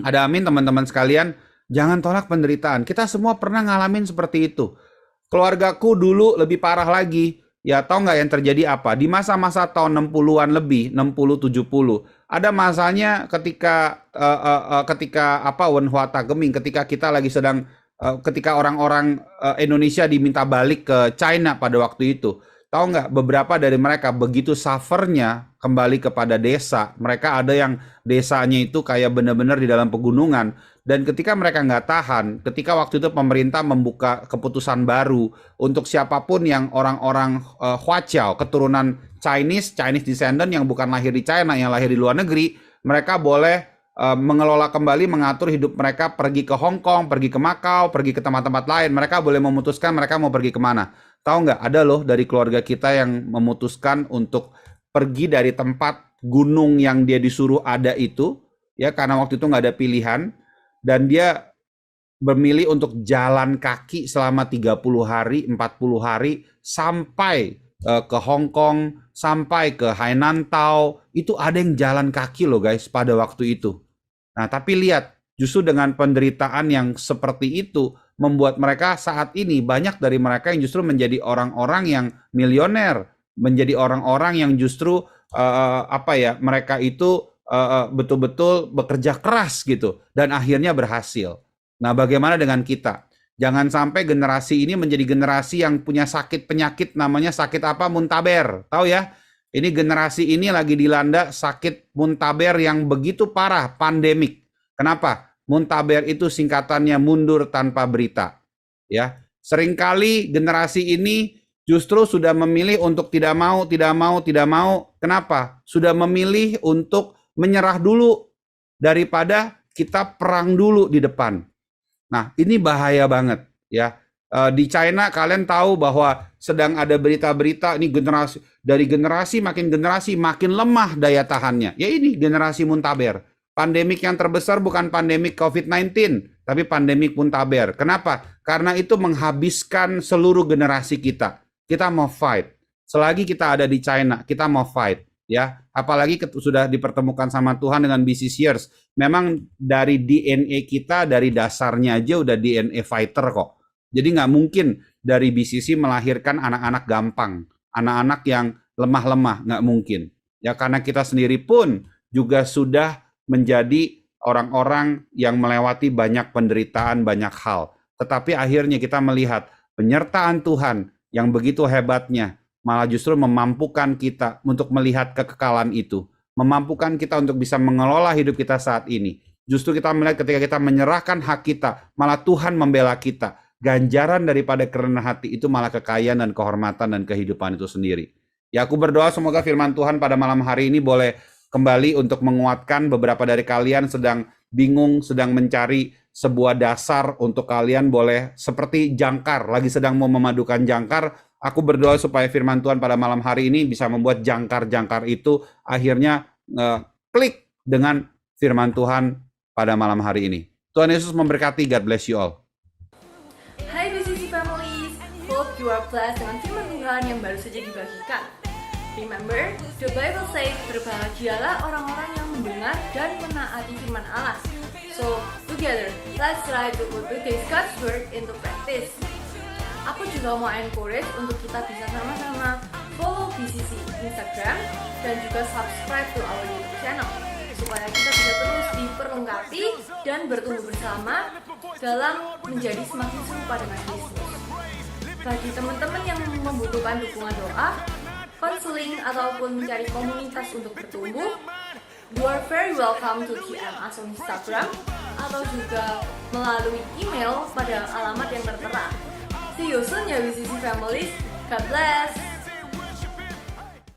Ada amin teman-teman sekalian, jangan tolak penderitaan. Kita semua pernah ngalamin seperti itu. Keluargaku dulu lebih parah lagi. Ya tahu nggak yang terjadi apa? Di masa-masa tahun 60-an lebih, 60-70. Ada masanya ketika apa Wenhua Tageming, ketika kita lagi sedang ketika orang-orang Indonesia diminta balik ke China pada waktu itu. Tahu nggak, beberapa dari mereka begitu suffernya kembali kepada desa. Mereka ada yang desanya itu kayak benar-benar di dalam pegunungan. Dan ketika mereka nggak tahan, ketika waktu itu pemerintah membuka keputusan baru untuk siapapun yang orang-orang Huaqiao, keturunan Chinese descendant yang bukan lahir di China, yang lahir di luar negeri, mereka boleh mengelola kembali, mengatur hidup mereka, pergi ke Hong Kong, pergi ke Macau, pergi ke tempat-tempat lain. Mereka boleh memutuskan mereka mau pergi kemana. Tahu nggak, ada loh dari keluarga kita yang memutuskan untuk pergi dari tempat gunung yang dia disuruh ada itu, ya karena waktu itu nggak ada pilihan, dan dia memilih untuk jalan kaki selama 30 hari, 40 hari, sampai ke Hong Kong, sampai ke Hainan Tao. Itu ada yang jalan kaki loh guys pada waktu itu. Nah tapi lihat, justru dengan penderitaan yang seperti itu, membuat mereka saat ini, banyak dari mereka yang justru menjadi orang-orang yang milioner, menjadi orang-orang yang justru mereka itu betul-betul bekerja keras gitu, dan akhirnya berhasil. Nah bagaimana dengan kita? Jangan sampai generasi ini menjadi generasi yang punya sakit penyakit, namanya sakit apa? Muntaber. Tahu ya? Ini generasi ini lagi dilanda sakit muntaber yang begitu parah, pandemik. Kenapa? Muntaber itu singkatannya mundur tanpa berita. Ya, seringkali generasi ini justru sudah memilih untuk tidak mau. Kenapa? Sudah memilih untuk menyerah dulu daripada kita perang dulu di depan. Nah, ini bahaya banget ya. Di China kalian tahu bahwa sedang ada berita-berita ini generasi makin lemah daya tahannya. Ya ini generasi muntaber. Pandemik yang terbesar bukan pandemik COVID-19, tapi pandemik muntaber. Kenapa? Karena itu menghabiskan seluruh generasi kita. Kita mau fight. Selagi kita ada di China, kita mau fight. Ya, apalagi sudah dipertemukan sama Tuhan dengan business years. Memang dari DNA kita, dari dasarnya aja udah DNA fighter kok. Jadi nggak mungkin dari BCC melahirkan anak-anak gampang. Anak-anak yang lemah-lemah, nggak mungkin. Ya, karena kita sendiri pun juga sudah menjadi orang-orang yang melewati banyak penderitaan, banyak hal. Tetapi akhirnya kita melihat penyertaan Tuhan yang begitu hebatnya, malah justru memampukan kita untuk melihat kekekalan itu. Memampukan kita untuk bisa mengelola hidup kita saat ini. Justru kita melihat ketika kita menyerahkan hak kita, malah Tuhan membela kita. Ganjaran daripada kerendahan hati itu malah kekayaan dan kehormatan dan kehidupan itu sendiri. Ya, aku berdoa semoga firman Tuhan pada malam hari ini boleh kembali untuk menguatkan beberapa dari kalian sedang bingung, sedang mencari sebuah dasar untuk kalian boleh seperti jangkar, lagi sedang mau memadukan jangkar. Aku berdoa supaya firman Tuhan pada malam hari ini bisa membuat jangkar-jangkar itu akhirnya klik dengan firman Tuhan pada malam hari ini. Tuhan Yesus memberkati. God bless you all. Hai BCC Families, hope you are blessed dengan firman Tuhan yang baru saja dibagikan. Remember, the Bible says, berbahagialah orang-orang yang mendengar dan menaati firman Allah. So, together, let's try to put today's God's word into practice. Aku juga mau encourage untuk kita bisa sama-sama follow BCC Instagram dan juga subscribe to our YouTube channel supaya kita bisa terus diperlengkapi dan bertumbuh bersama dalam menjadi semakin serupa dengan Kristus. Bagi teman-teman yang membutuhkan dukungan doa, konseling ataupun mencari komunitas untuk bertumbuh, you are very welcome to DM us on Instagram atau juga melalui email pada alamat yang tertera. See you soon ya BCC Families. God bless.